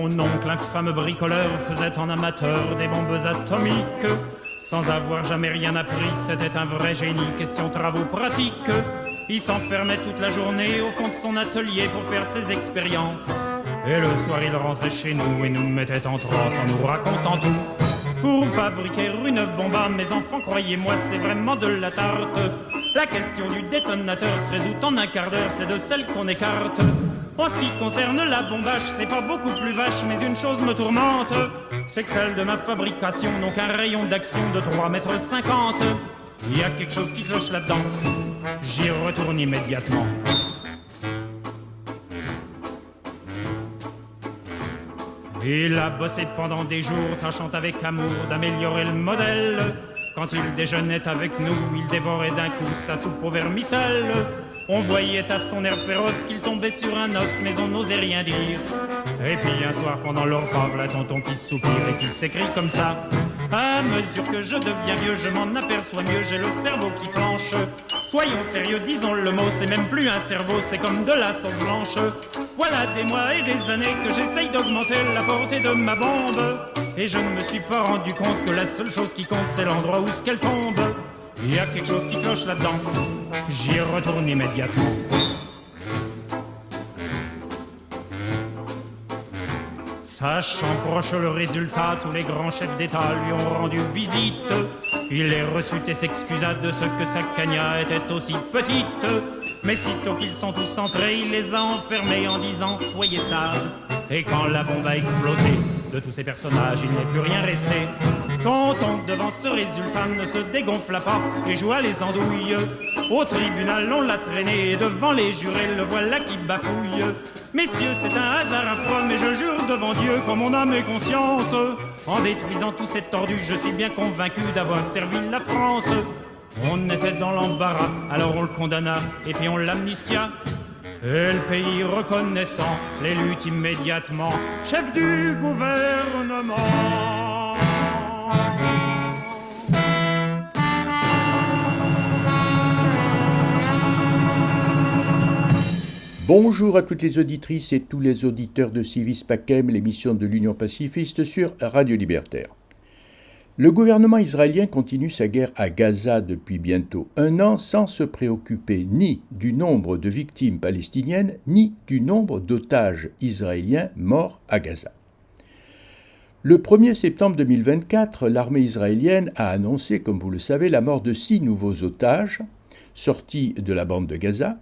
mon oncle, infâme bricoleur, faisait en amateur des bombes atomiques. Sans avoir jamais rien appris, c'était un vrai génie, question travaux pratiques. Il s'enfermait toute la journée au fond de son atelier pour faire ses expériences. Et le soir il rentrait chez nous et nous mettait en transe en nous racontant tout. Pour fabriquer une bombe, mes enfants, croyez-moi, c'est vraiment de la tarte. La question du détonateur se résout en un quart d'heure, c'est de celle qu'on écarte. En ce qui concerne la bombage, c'est pas beaucoup plus vache, mais une chose me tourmente, c'est que celle de ma fabrication n'ont qu'un rayon d'action de 3,50 m. Il y a quelque chose qui cloche là-dedans, j'y retourne immédiatement. Il a bossé pendant des jours, tâchant avec amour d'améliorer le modèle. Quand il déjeunait avec nous, il dévorait d'un coup sa soupe au vermicelle. On voyait à son air féroce qu'il tombait sur un os, mais on n'osait rien dire. Et puis un soir pendant le repas, v'là tonton qui soupire et qui s'écrie comme ça: à mesure que je deviens vieux, je m'en aperçois mieux, j'ai le cerveau qui flanche. Soyons sérieux, disons le mot, c'est même plus un cerveau, c'est comme de la sauce blanche. Voilà des mois et des années que j'essaye d'augmenter la portée de ma bombe. Et je ne me suis pas rendu compte que la seule chose qui compte, c'est l'endroit où ce qu'elle tombe. Il y a quelque chose qui cloche là-dedans, j'y retourne immédiatement. Sachant proche le résultat, tous les grands chefs d'État lui ont rendu visite. Il les reçut et s'excusa de ce que sa cagna était aussi petite. Mais sitôt qu'ils sont tous entrés, il les a enfermés en disant: soyez sages. Et quand la bombe a explosé, de tous ces personnages, il n'est plus rien resté. Quand on, devant ce résultat, ne se dégonfla pas et joua les andouilles, au tribunal on l'a traîné et devant les jurés, le voilà qui bafouille. Messieurs, c'est un hasard affreux, mais je jure devant Dieu, comme mon âme et conscience, en détruisant tous ces tordus, je suis bien convaincu d'avoir servi la France. On était dans l'embarras, alors on le condamna et puis on l'amnistia. Et le pays reconnaissant l'élut immédiatement chef du gouvernement. Bonjour à toutes les auditrices et tous les auditeurs de Civis Pacem, l'émission de l'Union pacifiste sur Radio Libertaire. Le gouvernement israélien continue sa guerre à Gaza depuis bientôt un an sans se préoccuper ni du nombre de victimes palestiniennes ni du nombre d'otages israéliens morts à Gaza. Le 1er septembre 2024, l'armée israélienne a annoncé, comme vous le savez, la mort de 6 nouveaux otages sortis de la bande de Gaza.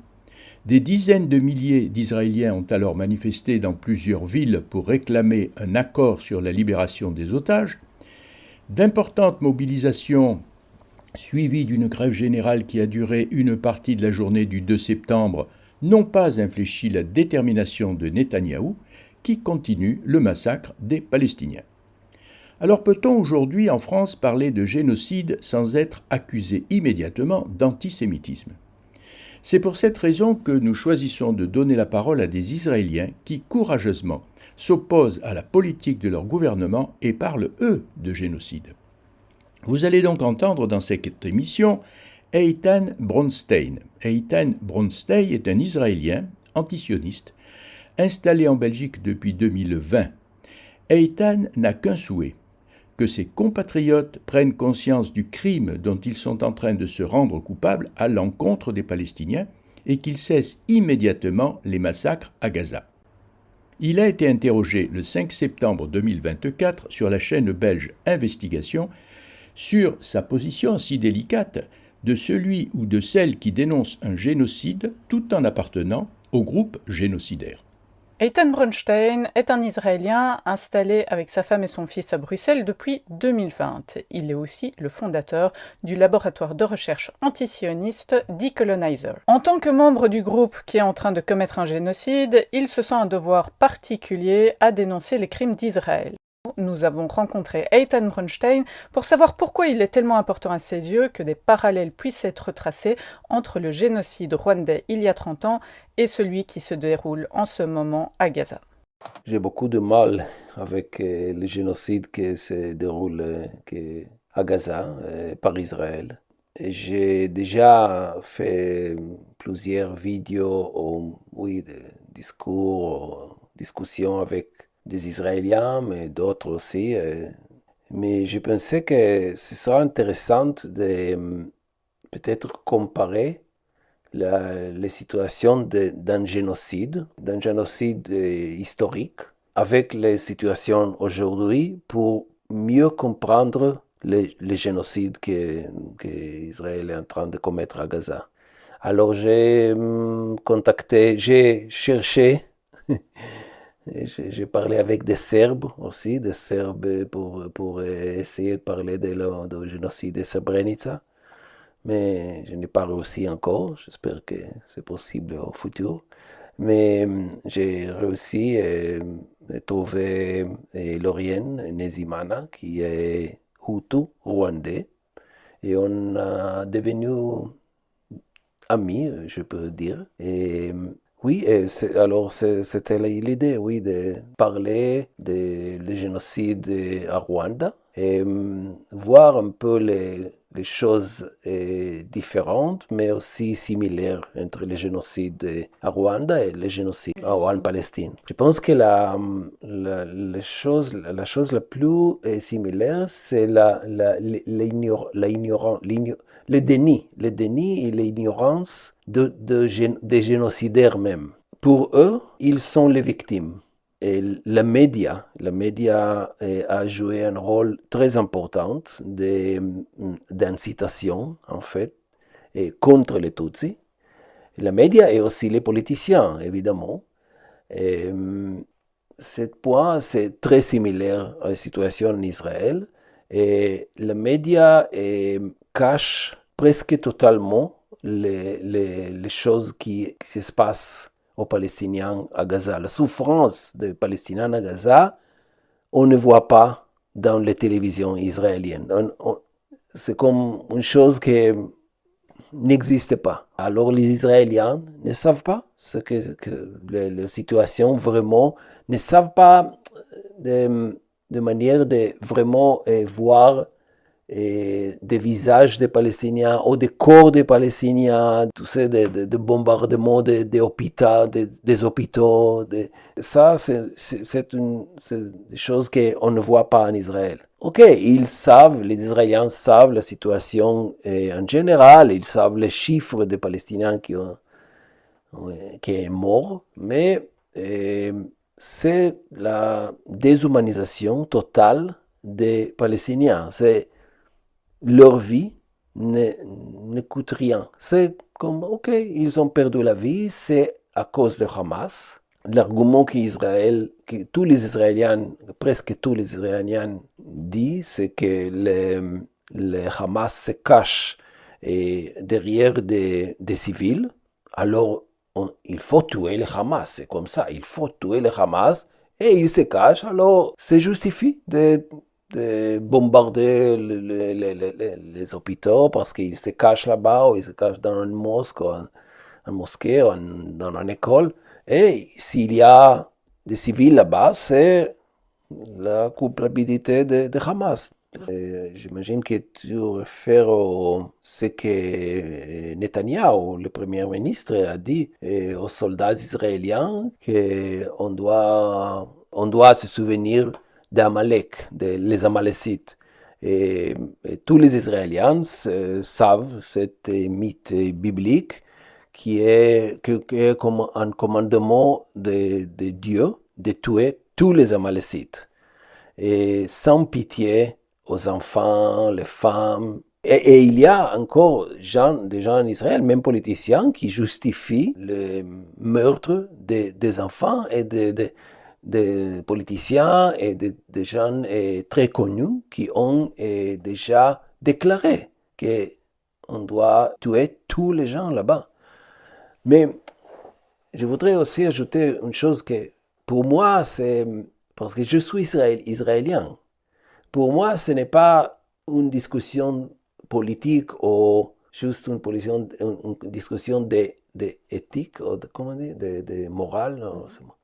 Des dizaines de milliers d'Israéliens ont alors manifesté dans plusieurs villes pour réclamer un accord sur la libération des otages. D'importantes mobilisations suivies d'une grève générale qui a duré une partie de la journée du 2 septembre n'ont pas infléchi la détermination de Netanyahou qui continue le massacre des Palestiniens. Alors peut-on aujourd'hui en France parler de génocide sans être accusé immédiatement d'antisémitisme ? C'est pour cette raison que nous choisissons de donner la parole à des Israéliens qui, courageusement, s'opposent à la politique de leur gouvernement et parlent, eux, de génocide. Vous allez donc entendre dans cette émission Eitan Bronstein. Eitan Bronstein est un Israélien antisioniste installé en Belgique depuis 2020. Eitan n'a qu'un souhait, que ses compatriotes prennent conscience du crime dont ils sont en train de se rendre coupables à l'encontre des Palestiniens et qu'ils cessent immédiatement les massacres à Gaza. Il a été interrogé le 5 septembre 2024 sur la chaîne belge Investigation sur sa position si délicate de celui ou de celle qui dénonce un génocide tout en appartenant au groupe génocidaire. Eitan Bronstein est un Israélien installé avec sa femme et son fils à Bruxelles depuis 2020. Il est aussi le fondateur du laboratoire de recherche antisioniste Decolonizer. En tant que membre du groupe qui est en train de commettre un génocide, il se sent un devoir particulier à dénoncer les crimes d'Israël. Nous avons rencontré Eitan Bronstein pour savoir pourquoi il est tellement important à ses yeux que des parallèles puissent être tracés entre le génocide rwandais il y a 30 ans et celui qui se déroule en ce moment à Gaza. J'ai beaucoup de mal avec le génocide qui se déroule à Gaza par Israël. Et j'ai déjà fait plusieurs vidéos, de discours, discussions avec des Israéliens, mais d'autres aussi. Mais je pensais que ce sera intéressant de peut-être comparer les situations d'un génocide historique, avec les situations aujourd'hui pour mieux comprendre le génocide qu'Israël est en train de commettre à Gaza. Alors j'ai cherché, j'ai parlé avec des Serbes aussi, des Serbes pour essayer de parler du génocide de Srebrenica. Mais je n'ai pas réussi encore, j'espère que c'est possible au futur. Mais j'ai réussi à trouver Lauriane Nezimana, qui est Hutu rwandais, et on a devenu amis, je peux dire. Et oui, alors c'était l'idée, oui, de parler du génocide à Rwanda et voir un peu les choses différentes, mais aussi similaires entre le génocide à Rwanda et le génocide en Palestine. Je pense que la chose la plus similaire, c'est le déni et l'ignorance des génocidaires même. Pour eux, ils sont les victimes. Et la média a joué un rôle très important d'incitation, en fait, et contre les Tutsis. La média et aussi les politiciens, évidemment. Et, ce point, c'est très similaire à la situation en Israël. Et la média cache presque totalement les choses qui se passent aux Palestiniens à Gaza. La souffrance des Palestiniens à Gaza, on ne voit pas dans les télévisions israéliennes. C'est comme une chose qui n'existe pas. Alors les Israéliens ne savent pas ce que la situation vraiment, ne savent pas de manière de vraiment voir des visages des Palestiniens ou des corps des Palestiniens, tu sais, des bombardements des hôpitaux. Ça, c'est des choses qu'on ne voit pas en Israël. Ok, les Israéliens savent la situation en général, ils savent les chiffres des Palestiniens qui est mort, mais c'est la déshumanisation totale des Palestiniens. Leur vie ne coûte rien. C'est comme, ok, ils ont perdu la vie, c'est à cause de Hamas. L'argument que tous les Israéliens, presque tous les Israéliens disent, c'est que le Hamas se cache derrière des civils. Alors, il faut tuer le Hamas, c'est comme ça, il faut tuer le Hamas, et il se cache, alors c'est justifié de bombarder les hôpitaux parce qu'ils se cachent là-bas, ou ils se cachent dans une mosquée, ou dans une école. Et s'il y a des civils là-bas, c'est la culpabilité de Hamas. J'imagine que tu réfères à ce que Netanyahou, le premier ministre, a dit aux soldats israéliens qu'on doit se souvenir d'Amalek, les Amalécites. Et tous les Israéliens savent cet mythe biblique qui est comme un commandement de Dieu de tuer tous les Amalécites. Et sans pitié aux enfants, les femmes. Et il y a encore des gens en Israël, même politiciens, qui justifient le meurtre des enfants et des politiciens et des gens très connus qui ont déjà déclaré qu'on doit tuer tous les gens là-bas. Mais je voudrais aussi ajouter une chose que pour moi, c'est parce que je suis israélien. Pour moi, ce n'est pas une discussion politique ou juste une discussion d'éthique, ou de morale.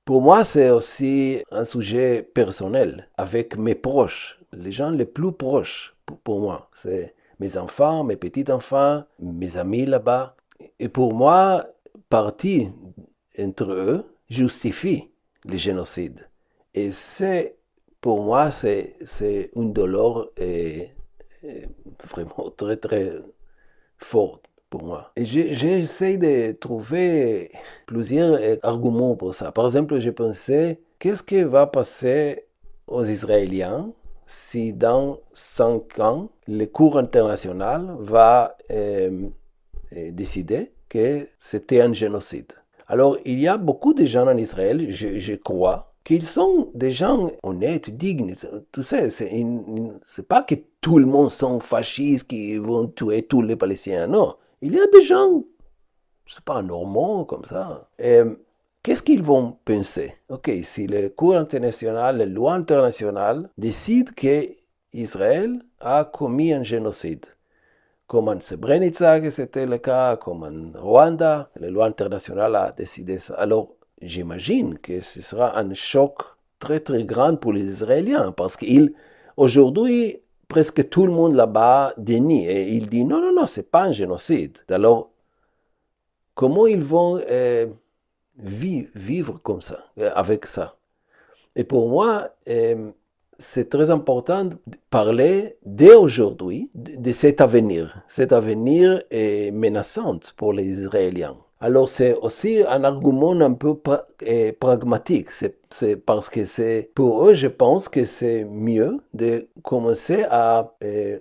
Pour moi, c'est aussi un sujet personnel avec mes proches, les gens les plus proches pour moi. C'est mes enfants, mes petits-enfants, mes amis là-bas. Et pour moi, partie entre eux justifie le génocide. Et pour moi, c'est une douleur vraiment très, très forte pour moi. Et j'essaie de trouver plusieurs arguments pour ça. Par exemple, j'ai pensé, qu'est-ce qui va passer aux Israéliens si dans 5 ans, le cours international va décider que c'était un génocide. Alors, il y a beaucoup de gens en Israël, je crois, qu'ils sont des gens honnêtes, dignes. Tu sais, c'est pas que tout le monde sont fascistes qui vont tuer tous les Palestiniens. Non, il y a des gens, c'est pas normaux comme ça. Qu'est-ce qu'ils vont penser? Ok, si le cours international, la loi internationale décide que Israël a commis un génocide, comme en Srebrenica, que c'était le cas, comme en Rwanda, la loi internationale a décidé ça. Alors, j'imagine que ce sera un choc très très grand pour les Israéliens, parce qu'aujourd'hui, presque tout le monde là-bas dénie, et il dit non, c'est pas un génocide. Alors, comment ils vont vivre comme ça, avec ça? Et pour moi, c'est très important de parler dès aujourd'hui de cet avenir. Cet avenir est menaçant pour les Israéliens. Alors c'est aussi un argument un peu pragmatique. C'est parce que pour eux, je pense que c'est mieux de commencer à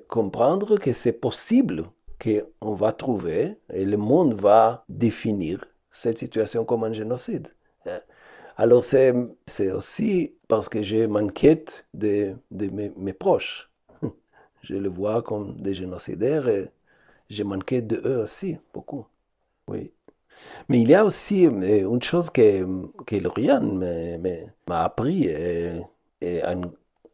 comprendre que c'est possible qu'on va trouver et le monde va définir cette situation comme un génocide. Alors c'est aussi parce que je m'inquiète de mes proches. Je les vois comme des génocidaires et je m'inquiète d'eux aussi, beaucoup. Oui. Mais il y a aussi une chose que Lauriane m'a appris, et une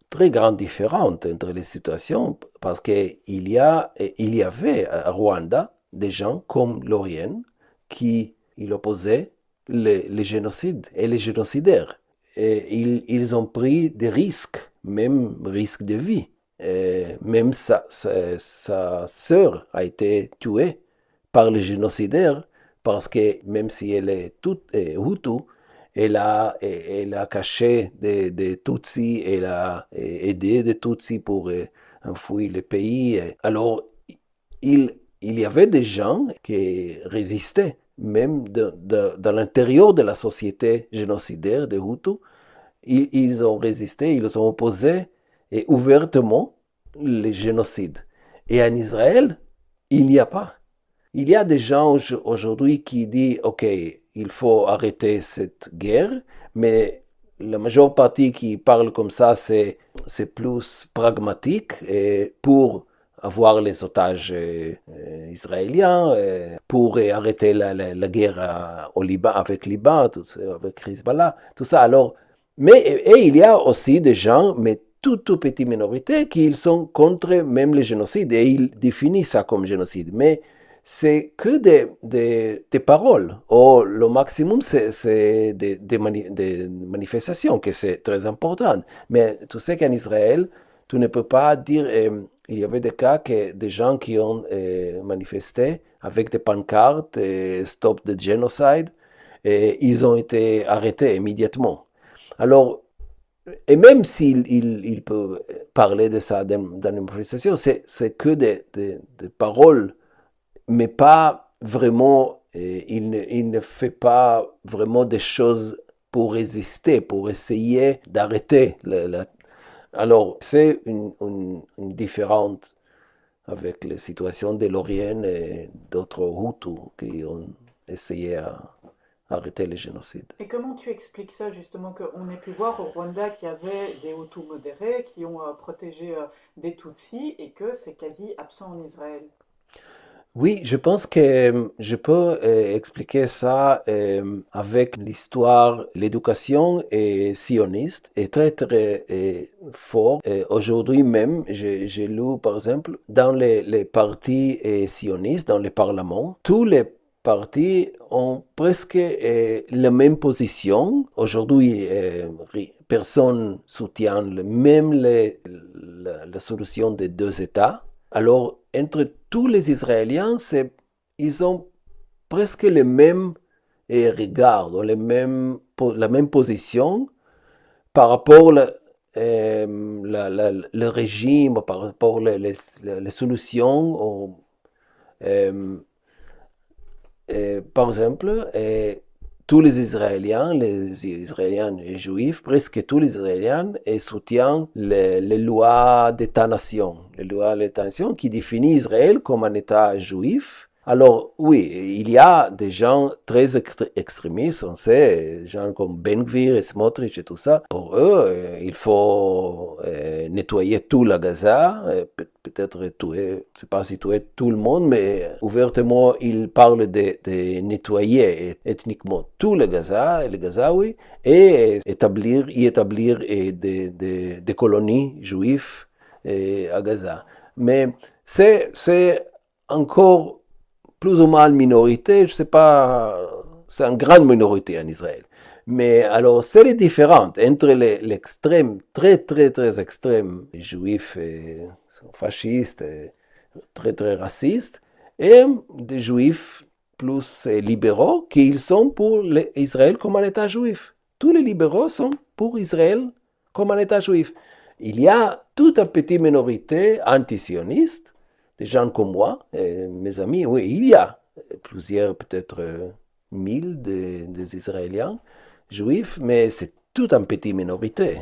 très grande différence entre les situations, parce qu'il y avait à Rwanda des gens comme Lauriane qui opposaient les génocides et les génocidaires. Et ils ont pris des risques, même risques de vie. Et même sa sœur a été tuée par les génocidaires parce que même si elle est toute Hutu, elle a caché des Tutsis, elle a aidé des Tutsis pour enfouir le pays. Alors, il y avait des gens qui résistaient, même dans l'intérieur de la société génocidaire des Hutus. Ils ont résisté, ils ont opposé ouvertement les génocides. Et en Israël, il n'y a pas. Il y a des gens aujourd'hui qui disent, OK, il faut arrêter cette guerre, mais la majeure partie qui parle comme ça, c'est plus pragmatique et pour avoir les otages israéliens, pour arrêter la guerre au Liban, avec Liban, avec Hezbollah, tout ça. Alors, et il y a aussi des gens, mais toute petite minorité, qui sont contre même le génocide, et ils définissent ça comme génocide. Mais c'est que des paroles. Le maximum, c'est des manifestations, que c'est très important. Mais tu sais qu'en Israël, tu ne peux pas dire... il y avait des cas que des gens qui ont manifesté avec des pancartes Stop the Genocide, et ils ont été arrêtés immédiatement. Alors, et même s'il peut parler de ça dans une manifestation, c'est que des paroles, mais pas vraiment, il ne fait pas vraiment des choses pour résister, pour essayer d'arrêter. Alors, c'est une différence avec les situations de l'Orient et d'autres Hutus qui ont essayé à arrêter le génocide. Et comment tu expliques ça justement qu'on ait pu voir au Rwanda qu'il y avait des Hutus modérés qui ont protégé des Tutsis et que c'est quasi absent en Israël? Oui, je pense que je peux expliquer ça avec l'histoire. L'éducation sioniste est très très fort. Aujourd'hui même, j'ai lu par exemple dans les partis sionistes, dans les parlements, tous les partis ont presque la même position. Aujourd'hui, personne ne soutient même la solution des 2 États. Alors, entre tous les Israéliens, ils ont presque le même regard, la même position par rapport le régime, par rapport les solutions. Par exemple, tous les Israéliens et Juifs, presque tous les Israéliens soutiennent les lois d'État-nation. Les lois d'État-nation qui définissent Israël comme un État juif. Alors oui, il y a des gens très extrémistes, on sait, gens comme Ben Gvir et Smotrich et tout ça. Pour eux, il faut nettoyer tout la Gaza, peut-être tuer, je ne sais pas si tuer tout le monde, mais ouvertement, ils parlent de nettoyer ethniquement tout le Gaza, les Gazaouis, et y établir des colonies juives à Gaza. Mais c'est encore plus ou moins minorité, je ne sais pas, c'est une grande minorité en Israël. Mais alors, c'est les différentes entre l'extrême, très, très, très extrême, juifs et fascistes, et très, très racistes, et des juifs plus libéraux, qui sont pour Israël comme un État juif. Tous les libéraux sont pour Israël comme un État juif. Il y a toute une petite minorité antisioniste, des gens comme moi, mes amis, oui, il y a plusieurs, peut-être 1000 des Israéliens juifs, mais c'est toute une petite minorité.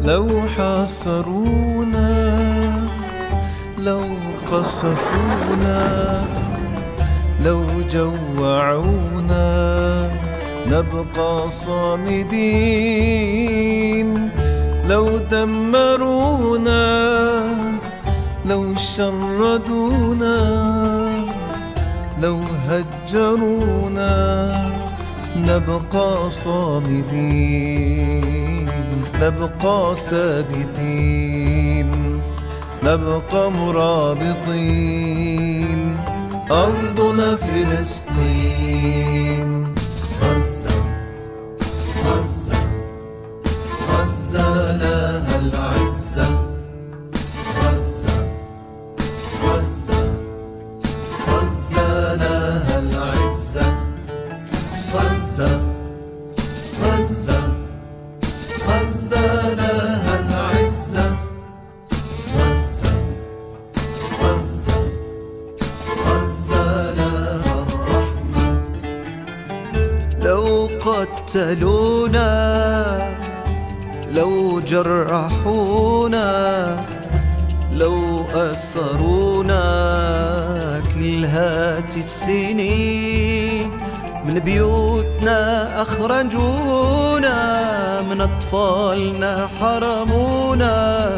لو حاصرونا لو قصفونا لو جوعونا نبقى صامدين لو دمرونا لو شردونا لو هجرونا نبقى صامدين نبقى ثابتين نبقى مرابطين أرضنا فلسطين غزة غزة غزة لها العزة غزة غزة غزة لها العزة غزة غزة غزة لها العزة غزة غزة غزة لها الرحمة لو قتلونا لو جرحونا لو أسرونا كل هات السنين من بيوتنا أخرجونا من أطفالنا حرمونا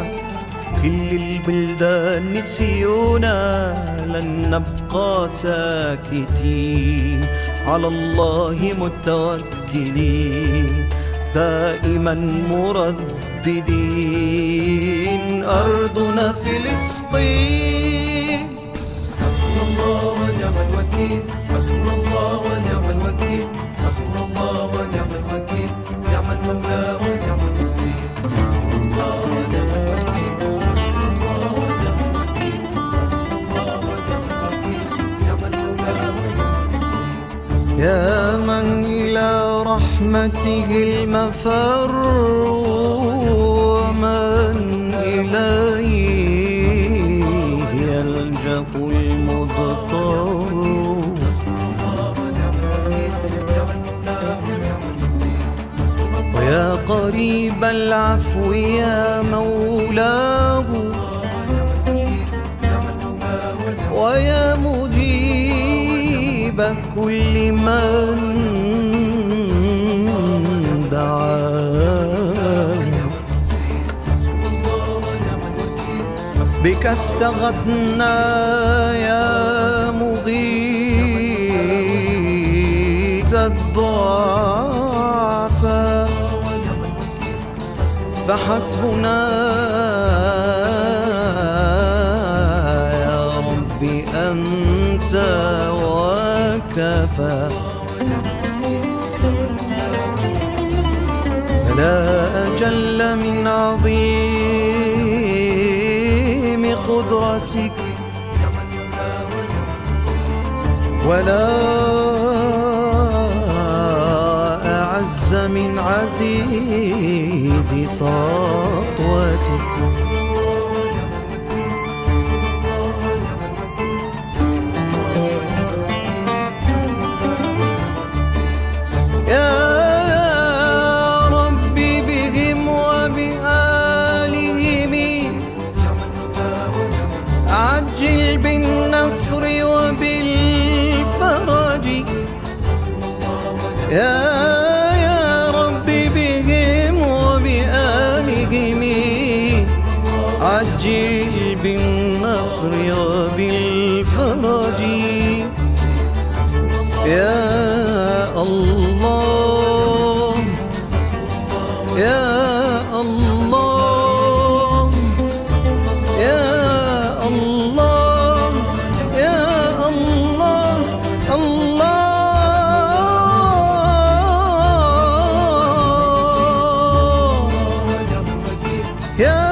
كل البلدان نسيونا لن نبقى ساكتين على الله متوكلين دائما مرددين أرضنا فلسطين حسبنا الله ونعم الوكيل حسبنا الله ونعم الوكيل حسبنا الله ونعم الوكيل نعم المولى ونعم النصير حسبنا الله ونعم الوكيل حسبنا الله ونعم الوكيل حسبنا الله ونعم الوكيل نعم المولى ونعم النصير يا من إلى رحمته المفر ومن إليه يلجأ المضطر ويا قريب العفو يا مولاه ويا مجيب كل من دعاه بك استغثنا يا مغيث الضعفاء فحسبنا يا ربي أنت وكفى فلا أجل من عظيم قدرتك ولا أعز من عزيز سطوتك يا ربي بهم وبآلهم عجل بالنصر وبالفرج يا ربي بهم وبآلهم عجل بالنصر وبالفرج يا الله يا الله يا الله يا الله الله يا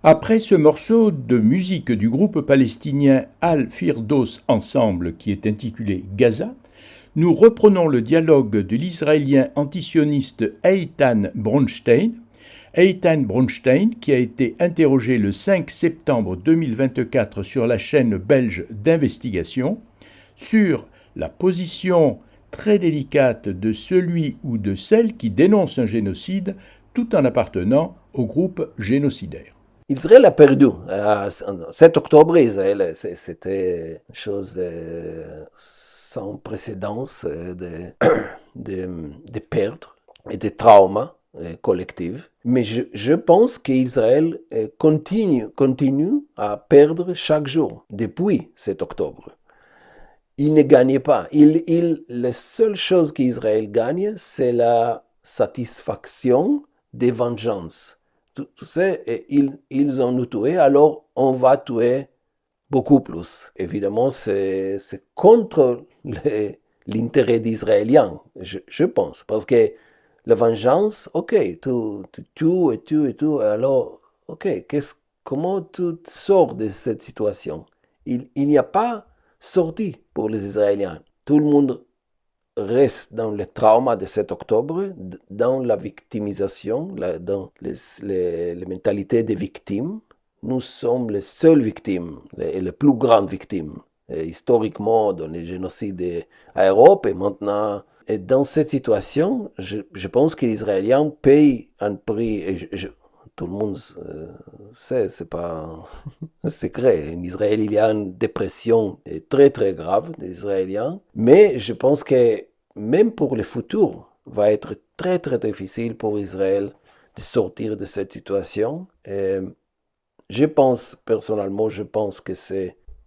Après ce morceau de musique du groupe palestinien Al-Firdos Ensemble qui est intitulé Gaza, nous reprenons le dialogue de l'israélien antisioniste Eitan Bronstein. Eitan Bronstein, qui a été interrogé le 5 septembre 2024 sur la chaîne belge d'investigation, sur la position très délicate de celui ou de celle qui dénonce un génocide tout en appartenant au groupe génocidaire. Israël a perdu. 7 octobre, Israël, c'était une chose sans précédent de perdre et de traumas collectifs. Mais je pense qu'Israël continue à perdre chaque jour depuis 7 octobre. Il ne gagne pas. La seule chose qu'Israël gagne, c'est la satisfaction des vengeances. Tu sais, ils ont nous tué, alors on va tuer beaucoup plus. Évidemment, c'est contre l'intérêt d'Israéliens, je pense. Parce que la vengeance, ok, tu tues et tout, alors, ok, comment tu sors de cette situation? Il n'y a pas sorti pour les Israéliens. Tout le monde reste dans le trauma de 7 octobre, dans la victimisation, dans les mentalités des victimes. Nous sommes les seules victimes, les plus grandes victimes, historiquement dans les génocides à Europe et maintenant. Et dans cette situation, je pense que les Israéliens payent un prix, et tout le monde sait, c'est pas un secret. En Israël, il y a une dépression très très grave des Israéliens, mais je pense que même pour le futur, va être très très difficile pour Israël de sortir de cette situation. Et personnellement, je pense que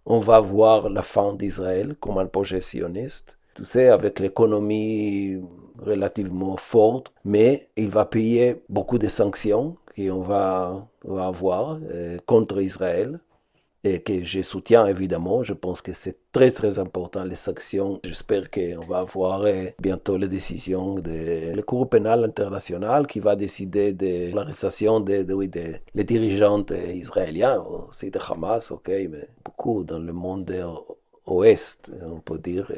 on va voir la fin d'Israël comme un projet sioniste. Tu sais, avec l'économie relativement forte, mais il va payer beaucoup de sanctions qu'on va avoir contre Israël et que je soutiens évidemment. Je pense que c'est très très important les sanctions. J'espère qu'on va avoir bientôt les décisions de la Cour pénale internationale qui va décider de l'arrestation des dirigeants israéliens, aussi de Hamas, ok, mais beaucoup dans le monde ouest, on peut dire.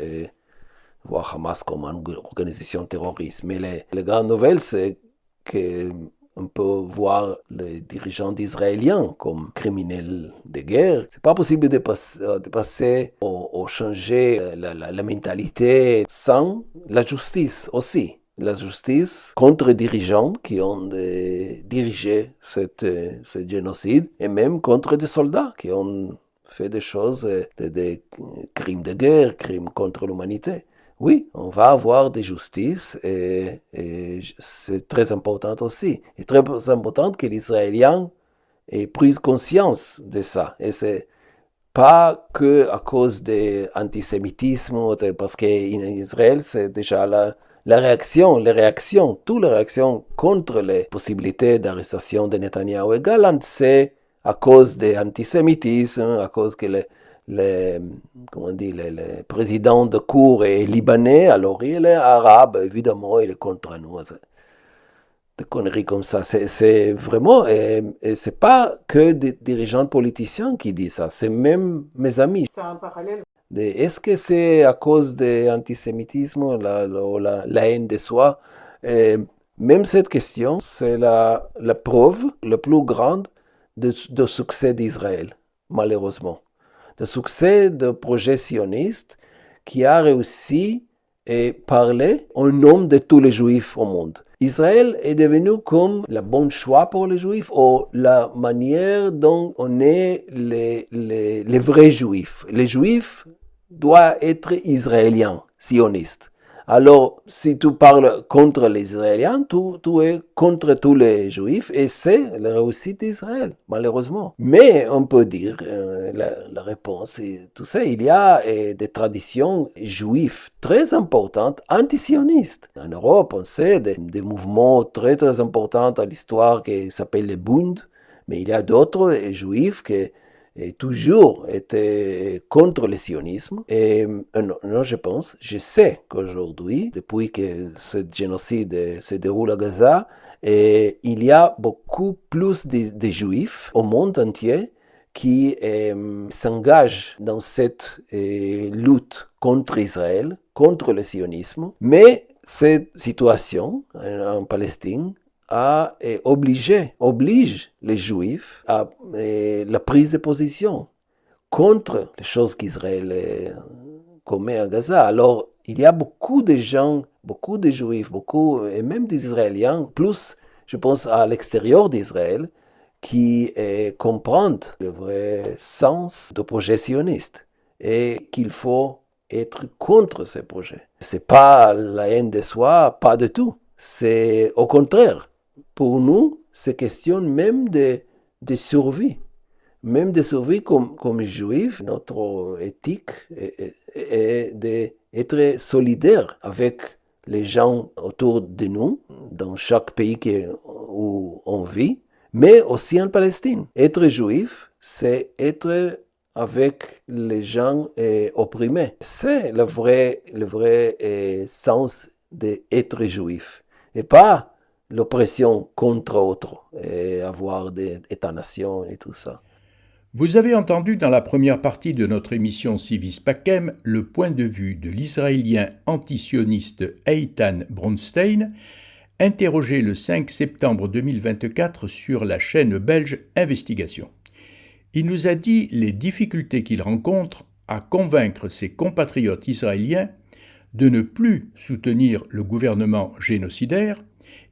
Voir Hamas comme une organisation terroriste. Mais la grande nouvelle, c'est qu'on peut voir les dirigeants israéliens comme criminels de guerre. C'est pas possible de passer ou changer la mentalité sans la justice aussi. la justice contre les dirigeants qui ont dirigé ce génocide et même contre des soldats qui ont fait des choses, des crimes de guerre, crimes contre l'humanité. Oui, on va avoir des justices et c'est très important aussi. Et très important que les Israéliens aient pris conscience de ça. Et c'est pas que à cause de l'antisémitisme, parce qu'en Israël, c'est déjà les réactions, toutes les réactions contre les possibilités d'arrestation de Netanyahou et Gallant, c'est à cause de l'antisémitisme, à cause que le président de cour est libanais, alors il est arabe, évidemment, il est contre nous. Des conneries comme ça, c'est vraiment, et c'est pas que des dirigeants politiciens qui disent ça, c'est même mes amis. C'est un parallèle. Est-ce que c'est à cause de l'antisémitisme, la haine de soi? Même cette question, c'est la preuve la plus grande de succès d'Israël, malheureusement. Le succès du projet sioniste qui a réussi à parler au nom de tous les juifs au monde. Israël est devenu comme le bon choix pour les juifs ou la manière dont on est les vrais juifs. Les juifs doivent être israéliens, sionistes. Alors, si tu parles contre les Israéliens, tu es contre tous les Juifs et c'est la réussite d'Israël, malheureusement. Mais on peut dire, la réponse est tout ça, il y a des traditions juives très importantes, antisionistes. En Europe, on sait des mouvements très très importants à l'histoire qui s'appellent les Bund, mais il y a d'autres juifs qui et toujours été contre le sionisme. Et non, je sais qu'aujourd'hui, depuis que ce génocide se déroule à Gaza, et il y a beaucoup plus de juifs au monde entier qui s'engagent dans cette lutte contre Israël, contre le sionisme. Mais cette situation en Palestine oblige les Juifs à la prise de position contre les choses qu'Israël commet à Gaza. Alors, il y a beaucoup de gens, beaucoup de Juifs, et même des Israéliens, plus, je pense, à l'extérieur d'Israël, qui comprennent le vrai sens du projet sioniste et qu'il faut être contre ce projet. C'est pas la haine de soi, pas du tout. C'est au contraire. Pour nous, c'est question même de survie. Même de survie comme juifs, notre éthique est d'être solidaire avec les gens autour de nous, dans chaque pays où on vit, mais aussi en Palestine. Être juif, c'est être avec les gens opprimés. C'est le vrai sens d'être juif. Et pas l'oppression contre autres, et avoir des États-nations et tout ça. Vous avez entendu dans la première partie de notre émission Civis Pacem le point de vue de l'Israélien antisioniste Eitan Bronstein, interrogé le 5 septembre 2024 sur la chaîne belge Investigation. Il nous a dit les difficultés qu'il rencontre à convaincre ses compatriotes israéliens de ne plus soutenir le gouvernement génocidaire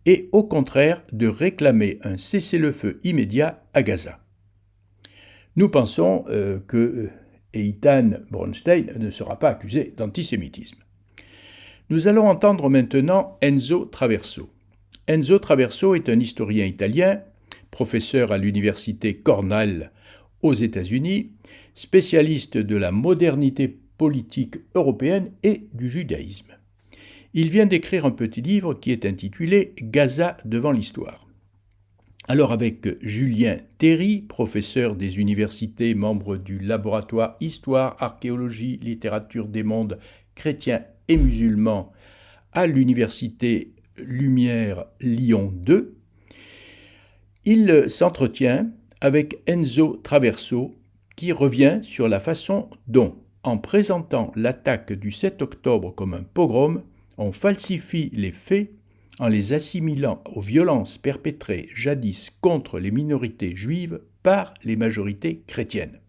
et au contraire de réclamer un cessez-le-feu immédiat à Gaza. Nous pensons que Eitan Bronstein ne sera pas accusé d'antisémitisme. Nous allons entendre maintenant Enzo Traverso. Enzo Traverso est un historien italien, professeur à l'université Cornell aux États-Unis, spécialiste de la modernité politique européenne et du judaïsme. Il vient d'écrire un petit livre qui est intitulé « Gaza devant l'histoire ». Alors avec Julien Théry, professeur des universités, membre du laboratoire Histoire, Archéologie, Littérature des mondes chrétiens et musulmans à l'université Lumière Lyon 2, il s'entretient avec Enzo Traverso qui revient sur la façon dont, en présentant l'attaque du 7 octobre comme un pogrom, on falsifie les faits en les assimilant aux violences perpétrées jadis contre les minorités juives par les majorités chrétiennes.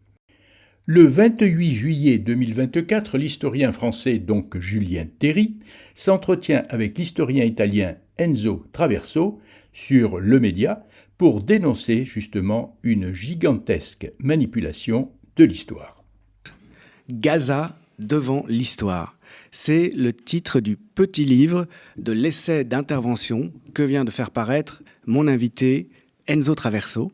Le 28 juillet 2024, l'historien français, donc Julien Terry, s'entretient avec l'historien italien Enzo Traverso sur Le Média pour dénoncer justement une gigantesque manipulation de l'histoire. Gaza devant l'histoire. C'est le titre du petit livre de l'essai d'intervention que vient de faire paraître mon invité Enzo Traverso.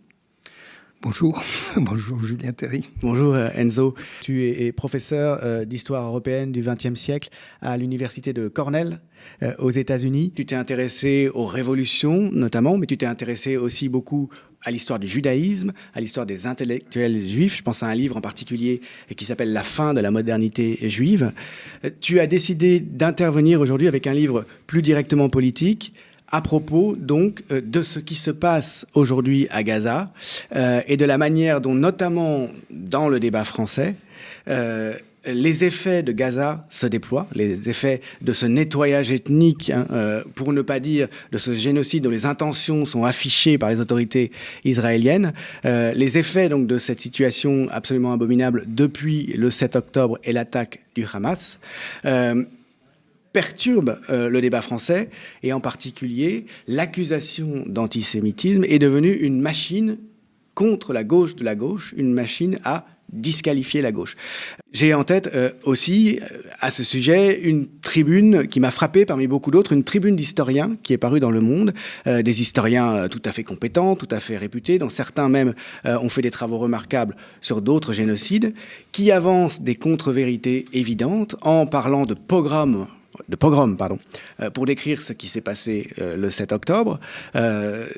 Bonjour, bonjour Julien Terry. Bonjour Enzo, tu es professeur d'histoire européenne du XXe siècle à l'université de Cornell aux États-Unis. Tu t'es intéressé aux révolutions notamment, mais tu t'es intéressé aussi beaucoup à l'histoire du judaïsme, à l'histoire des intellectuels juifs. Je pense à un livre en particulier qui s'appelle « La fin de la modernité juive ». Tu as décidé d'intervenir aujourd'hui avec un livre plus directement politique, à propos donc de ce qui se passe aujourd'hui à Gaza et de la manière dont, notamment dans le débat français, les effets de Gaza se déploient, les effets de ce nettoyage ethnique, pour ne pas dire de ce génocide dont les intentions sont affichées par les autorités israéliennes, les effets donc de cette situation absolument abominable depuis le 7 octobre et l'attaque du Hamas, perturbe le débat français, et en particulier l'accusation d'antisémitisme est devenue une machine contre la gauche de la gauche, une machine à disqualifier la gauche. J'ai en tête aussi, à ce sujet, une tribune qui m'a frappé parmi beaucoup d'autres, une tribune d'historiens qui est parue dans Le Monde, des historiens tout à fait compétents, tout à fait réputés, dont certains même ont fait des travaux remarquables sur d'autres génocides, qui avancent des contre-vérités évidentes en parlant de pogrom, pour décrire ce qui s'est passé le 7 octobre,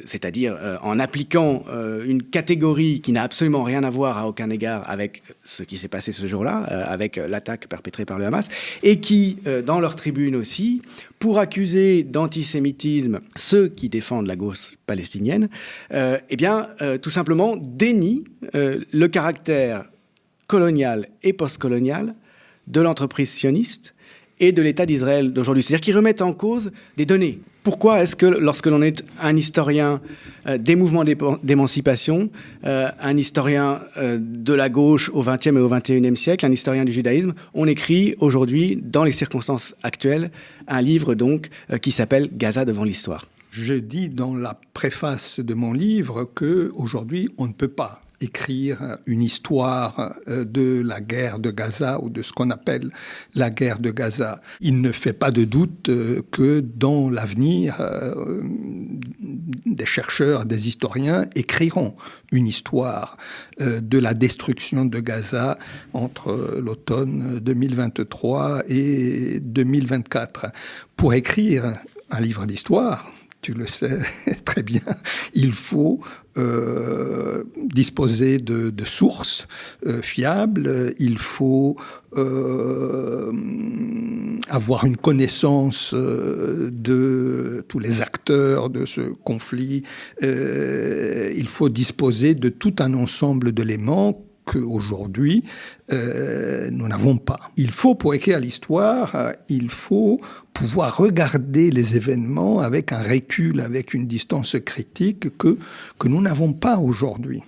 c'est-à-dire en appliquant une catégorie qui n'a absolument rien à voir à aucun égard avec ce qui s'est passé ce jour-là, avec l'attaque perpétrée par le Hamas, et qui, dans leur tribune aussi, pour accuser d'antisémitisme ceux qui défendent la gauche palestinienne, tout simplement dénient le caractère colonial et postcolonial de l'entreprise sioniste et de l'État d'Israël d'aujourd'hui. C'est-à-dire qu'ils remettent en cause des données. Pourquoi est-ce que lorsque l'on est un historien des mouvements d'émancipation, un historien de la gauche au XXe et au XXIe siècle, un historien du judaïsme, on écrit aujourd'hui, dans les circonstances actuelles, un livre donc qui s'appelle « Gaza devant l'histoire ». Je dis dans la préface de mon livre qu'aujourd'hui, on ne peut pas écrire une histoire de la guerre de Gaza ou de ce qu'on appelle la guerre de Gaza. Il ne fait pas de doute que dans l'avenir, des chercheurs, des historiens écriront une histoire de la destruction de Gaza entre l'automne 2023 et 2024. Pour écrire un livre d'histoire, tu le sais très bien, il faut disposer de sources fiables, il faut avoir une connaissance de tous les acteurs de ce conflit, il faut disposer de tout un ensemble d'éléments qu'aujourd'hui, nous n'avons pas. Il faut, pour écrire l'histoire, il faut pouvoir regarder les événements avec un recul, avec une distance critique que nous n'avons pas aujourd'hui.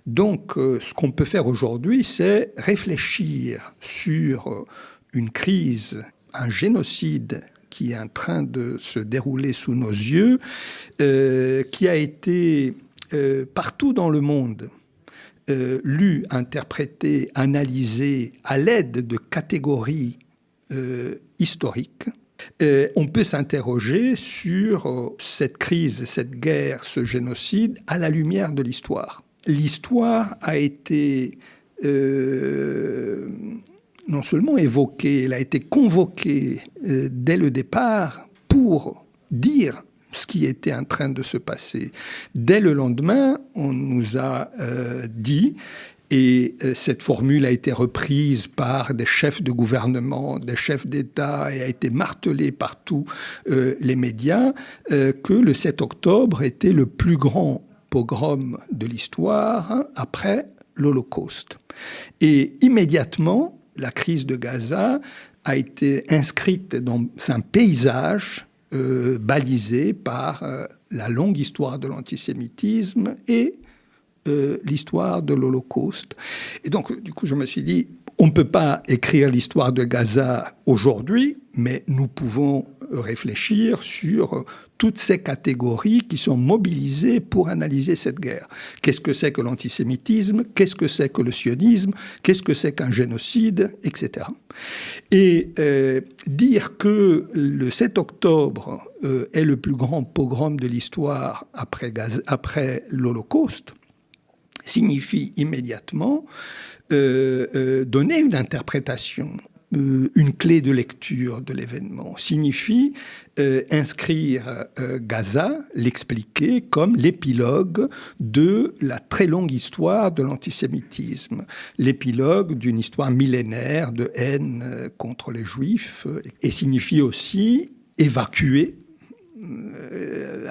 Donc, ce qu'on peut faire aujourd'hui, c'est réfléchir sur une crise, un génocide qui est en train de se dérouler sous nos yeux, qui a été partout dans le monde lu, interprété, analysé à l'aide de catégories historiques. On peut s'interroger sur cette crise, cette guerre, ce génocide à la lumière de l'histoire. L'histoire a été non seulement évoquée, elle a été convoquée dès le départ pour dire ce qui était en train de se passer. Dès le lendemain, on nous a dit, et cette formule a été reprise par des chefs de gouvernement, des chefs d'État, et a été martelée par tous les médias, que le 7 octobre était le plus grand pogrom de l'histoire après l'Holocauste. Et immédiatement, la crise de Gaza a été inscrite dans un paysage balisé par la longue histoire de l'antisémitisme et l'histoire de l'Holocauste. Et donc, du coup, je me suis dit, on ne peut pas écrire l'histoire de Gaza aujourd'hui, mais nous pouvons réfléchir sur toutes ces catégories qui sont mobilisées pour analyser cette guerre. Qu'est-ce que c'est que l'antisémitisme? Qu'est-ce que c'est que le sionisme? Qu'est-ce que c'est qu'un génocide? Etc. Et dire que le 7 octobre est le plus grand pogrom de l'histoire après l'Holocauste signifie immédiatement donner une interprétation, une clé de lecture de l'événement, signifie inscrire Gaza, l'expliquer comme l'épilogue de la très longue histoire de l'antisémitisme, l'épilogue d'une histoire millénaire de haine contre les Juifs, et signifie aussi évacuer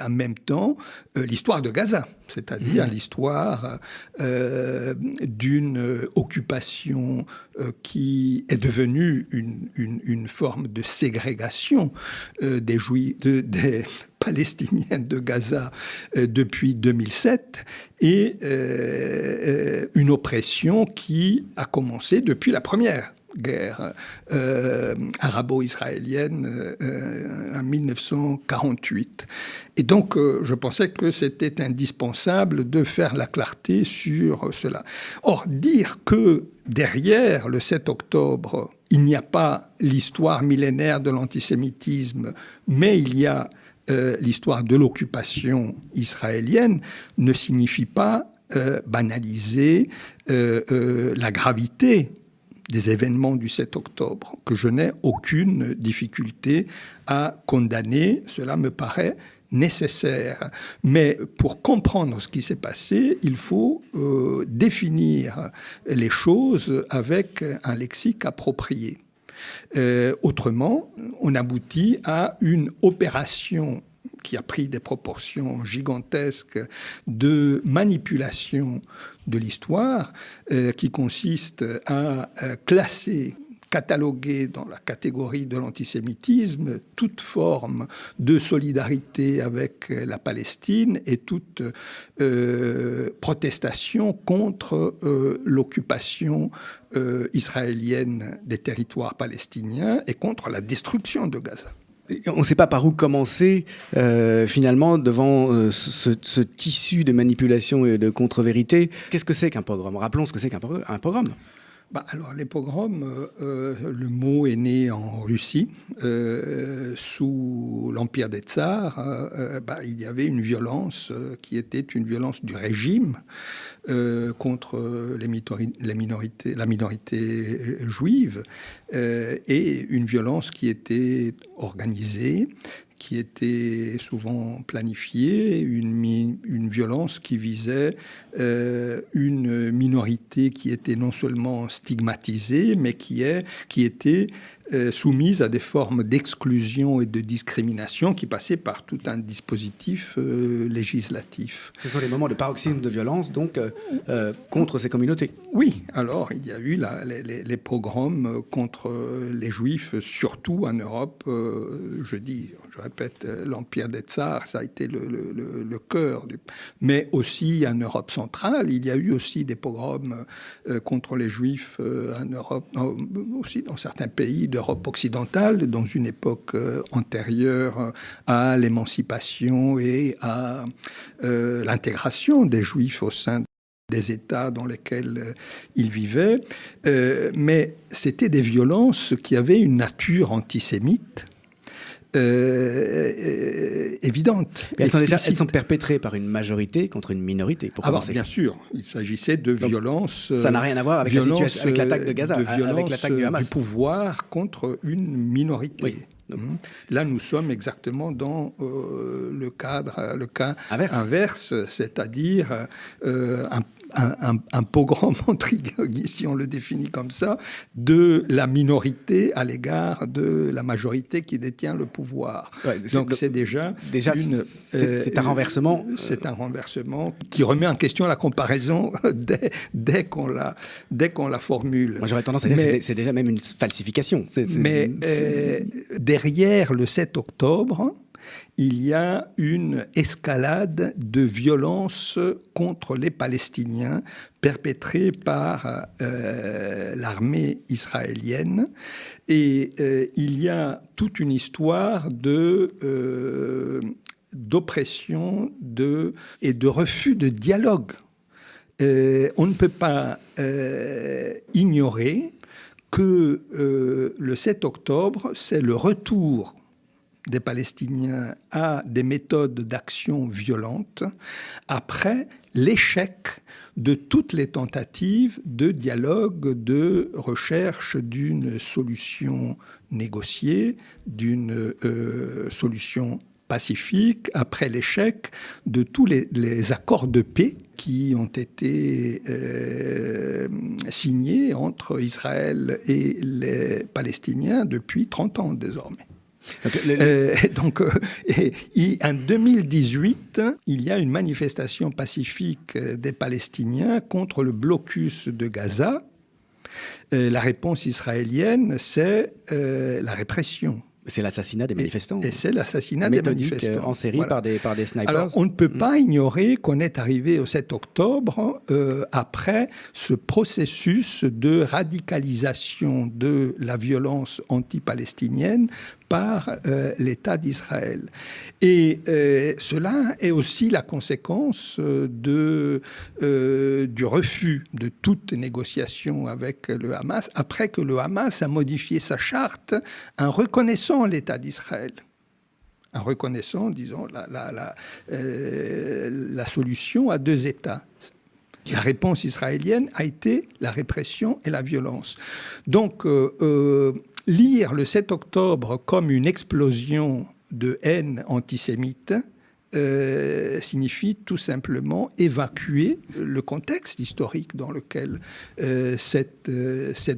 en même temps l'histoire de Gaza, c'est-à-dire l'histoire d'une occupation qui est devenue une forme de ségrégation des Juifs, des Palestiniens de Gaza depuis 2007 et une oppression qui a commencé depuis la première guerre arabo-israélienne en 1948. Et donc, je pensais que c'était indispensable de faire la clarté sur cela. Or, dire que derrière le 7 octobre, il n'y a pas l'histoire millénaire de l'antisémitisme, mais il y a l'histoire de l'occupation israélienne, ne signifie pas banaliser la gravité des événements du 7 octobre, que je n'ai aucune difficulté à condamner. Cela me paraît nécessaire. Mais pour comprendre ce qui s'est passé, il faut définir les choses avec un lexique approprié. Autrement, on aboutit à une opération qui a pris des proportions gigantesques de manipulation de l'histoire, qui consiste à classer, cataloguer dans la catégorie de l'antisémitisme toute forme de solidarité avec la Palestine et toute protestation contre l'occupation israélienne des territoires palestiniens et contre la destruction de Gaza. On ne sait pas par où commencer, finalement, devant ce tissu de manipulation et de contre-vérité. Qu'est-ce que c'est qu'un pogrom? Rappelons ce que c'est qu'un pogrom. Alors, les pogroms, le mot est né en Russie, sous l'Empire des Tsars. Il y avait une violence qui était une violence du régime contre la minorité juive, et une violence qui était organisée, qui était souvent planifiée, une violence qui visait une minorité qui était non seulement stigmatisée, mais qui était soumise à des formes d'exclusion et de discrimination qui passaient par tout un dispositif législatif. Ce sont les moments de paroxysme de violence, donc, contre ces communautés. Oui, alors il y a eu les pogroms contre les Juifs, surtout en Europe. Je répète, l'Empire des Tsars, ça a été le cœur. Mais aussi en Europe centrale, il y a eu aussi des pogroms contre les Juifs en Europe, aussi dans certains pays d'Europe occidentale, dans une époque antérieure à l'émancipation et à l'intégration des Juifs au sein des États dans lesquels ils vivaient. Mais c'était des violences qui avaient une nature antisémite évidente. Mais elles sont perpétrées par une majorité contre une minorité, pour commencer. Bien sûr, il s'agissait de violences... Ça n'a rien à voir avec avec l'attaque de Gaza, avec l'attaque du Hamas. Du pouvoir contre une minorité. Oui. Là, nous sommes exactement dans le cas inverse, c'est-à-dire un pogrom, si on le définit comme ça, de la minorité à l'égard de la majorité qui détient le pouvoir. Ouais, donc c'est déjà c'est un renversement. C'est un renversement qui remet en question la comparaison dès qu'on la formule. Moi, j'aurais tendance à dire que c'est déjà même une falsification. Derrière le 7 octobre, il y a une escalade de violence contre les Palestiniens perpétrée par l'armée israélienne. Et il y a toute une histoire d'oppression et de refus de dialogue. On ne peut pas ignorer que le 7 octobre, c'est le retour des Palestiniens à des méthodes d'action violentes après l'échec de toutes les tentatives de dialogue, de recherche d'une solution négociée, d'une solution pacifique, après l'échec de tous les accords de paix qui ont été signés entre Israël et les Palestiniens depuis 30 ans désormais. En 2018, il y a une manifestation pacifique des Palestiniens contre le blocus de Gaza. La réponse israélienne, c'est la répression. C'est l'assassinat des manifestants. Et c'est l'assassinat des manifestants. En série par des snipers. Alors, on ne peut pas ignorer qu'on est arrivé au 7 octobre après ce processus de radicalisation de la violence anti-palestinienne par l'État d'Israël. Et cela est aussi la conséquence du refus de toute négociation avec le Hamas, après que le Hamas a modifié sa charte en reconnaissant l'État d'Israël. En reconnaissant, disons, la solution à 2 États. La réponse israélienne a été la répression et la violence. Donc, lire le 7 octobre comme une explosion de haine antisémite signifie tout simplement évacuer le contexte historique dans lequel cette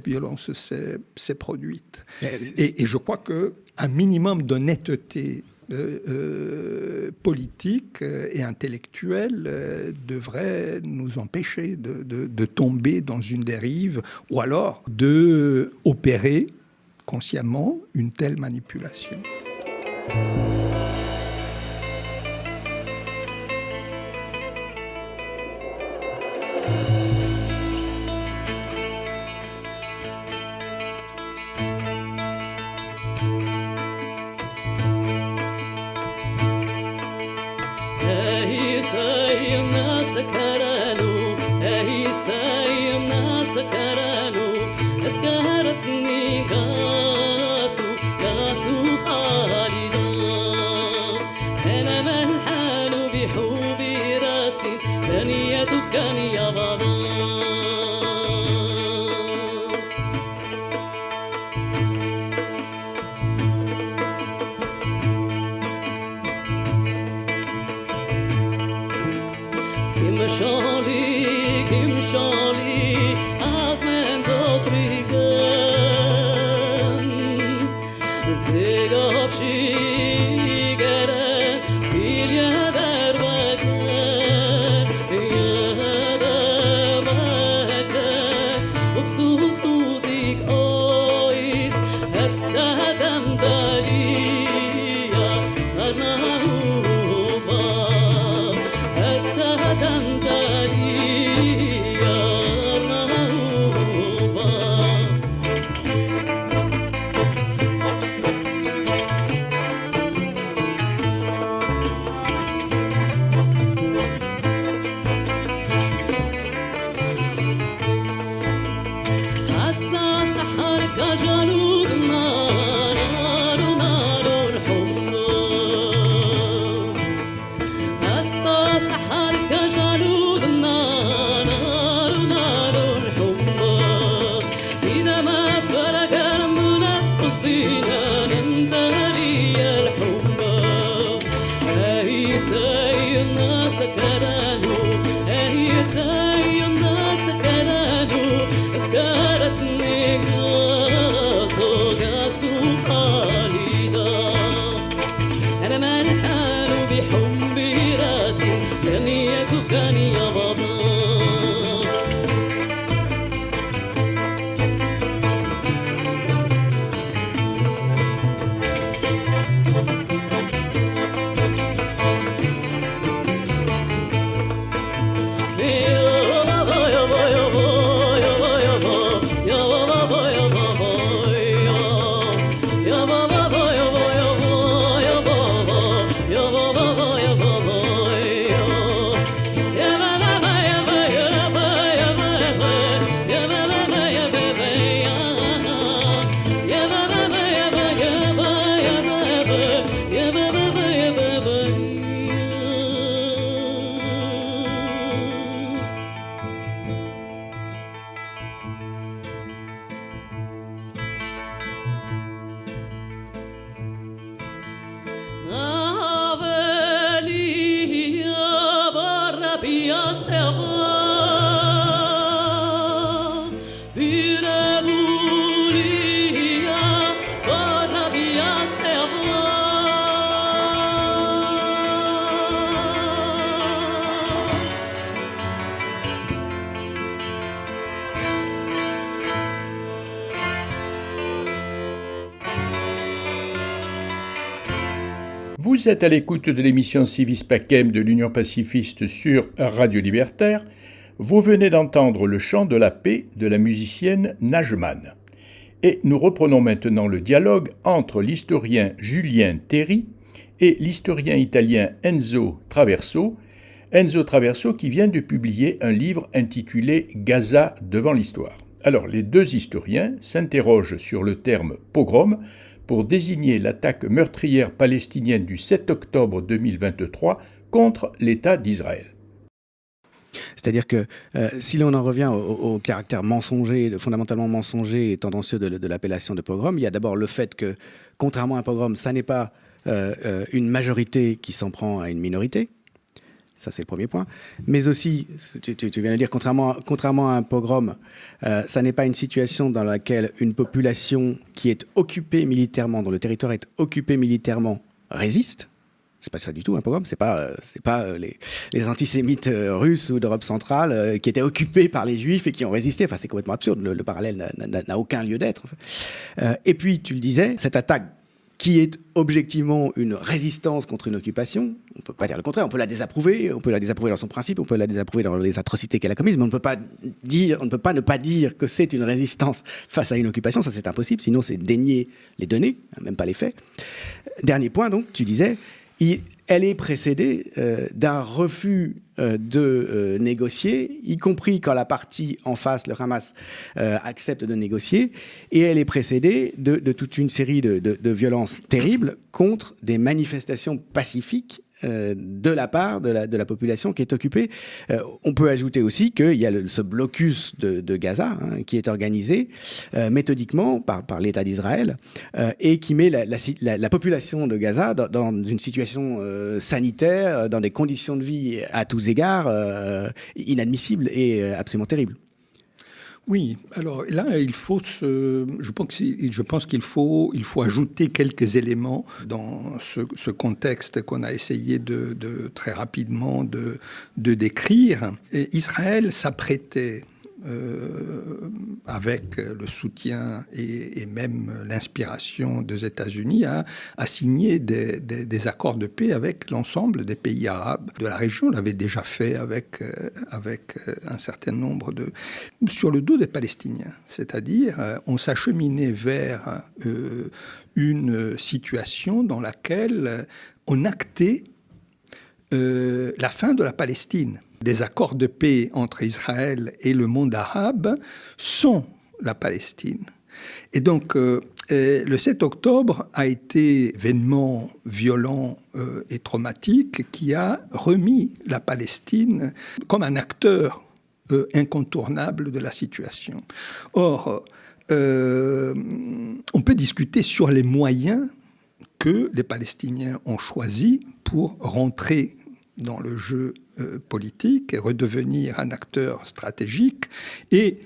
violence s'est produite. Et je crois qu'un minimum d'honnêteté politique et intellectuelle devrait nous empêcher de tomber dans une dérive ou alors d'opérer consciemment une telle manipulation. Vous êtes à l'écoute de l'émission Civis Pacem de l'Union pacifiste sur Radio Libertaire. Vous venez d'entendre le chant de la paix de la musicienne Najman. Et nous reprenons maintenant le dialogue entre l'historien Julien Terry et l'historien italien Enzo Traverso qui vient de publier un livre intitulé « Gaza devant l'histoire ». Alors, les deux historiens s'interrogent sur le terme « pogrom » pour désigner l'attaque meurtrière palestinienne du 7 octobre 2023 contre l'État d'Israël. C'est-à-dire que si l'on en revient au caractère mensonger, fondamentalement mensonger et tendancieux de l'appellation de pogrom, il y a d'abord le fait que, contrairement à un pogrom, ça n'est pas une majorité qui s'en prend à une minorité. Ça, c'est le premier point. Mais aussi, tu viens de dire, contrairement à un pogrom, ça n'est pas une situation dans laquelle une population qui est occupée militairement, dont le territoire est occupé militairement, résiste. C'est pas ça du tout, un pogrom. C'est pas les antisémites russes ou d'Europe centrale qui étaient occupés par les juifs et qui ont résisté. Enfin, c'est complètement absurde. Le parallèle n'a aucun lieu d'être. Et puis, tu le disais, cette attaque qui est objectivement une résistance contre une occupation, on ne peut pas dire le contraire, on peut la désapprouver dans son principe, on peut la désapprouver dans les atrocités qu'elle a commises, mais on ne peut pas ne pas dire que c'est une résistance face à une occupation, ça c'est impossible, sinon c'est dénier les données, même pas les faits. Dernier point donc, tu disais, elle est précédée d'un refus de négocier, y compris quand la partie en face, le Hamas, accepte de négocier, et elle est précédée de toute une série de violences terribles contre des manifestations pacifiques de la part de la population qui est occupée. On peut ajouter aussi qu'il y a ce blocus de Gaza qui est organisé méthodiquement par l'État d'Israël et qui met la population de Gaza dans une situation sanitaire, dans des conditions de vie à tous égards inadmissibles et absolument terribles. Oui, alors là, je pense qu'il faut ajouter quelques éléments dans ce contexte qu'on a essayé de très rapidement de décrire. Et Israël s'apprêtait, avec le soutien et même l'inspiration des États-Unis, à signer des accords de paix avec l'ensemble des pays arabes de la région. On l'avait déjà fait avec un certain nombre sur le dos des Palestiniens. C'est-à-dire, on s'acheminait vers une situation dans laquelle on actait la fin de la Palestine. Des accords de paix entre Israël et le monde arabe sont la Palestine. Et donc, le 7 octobre a été événement violent et traumatique qui a remis la Palestine comme un acteur incontournable de la situation. Or, on peut discuter sur les moyens que les Palestiniens ont choisis pour rentrer dans le jeu politique et redevenir un acteur stratégique. Et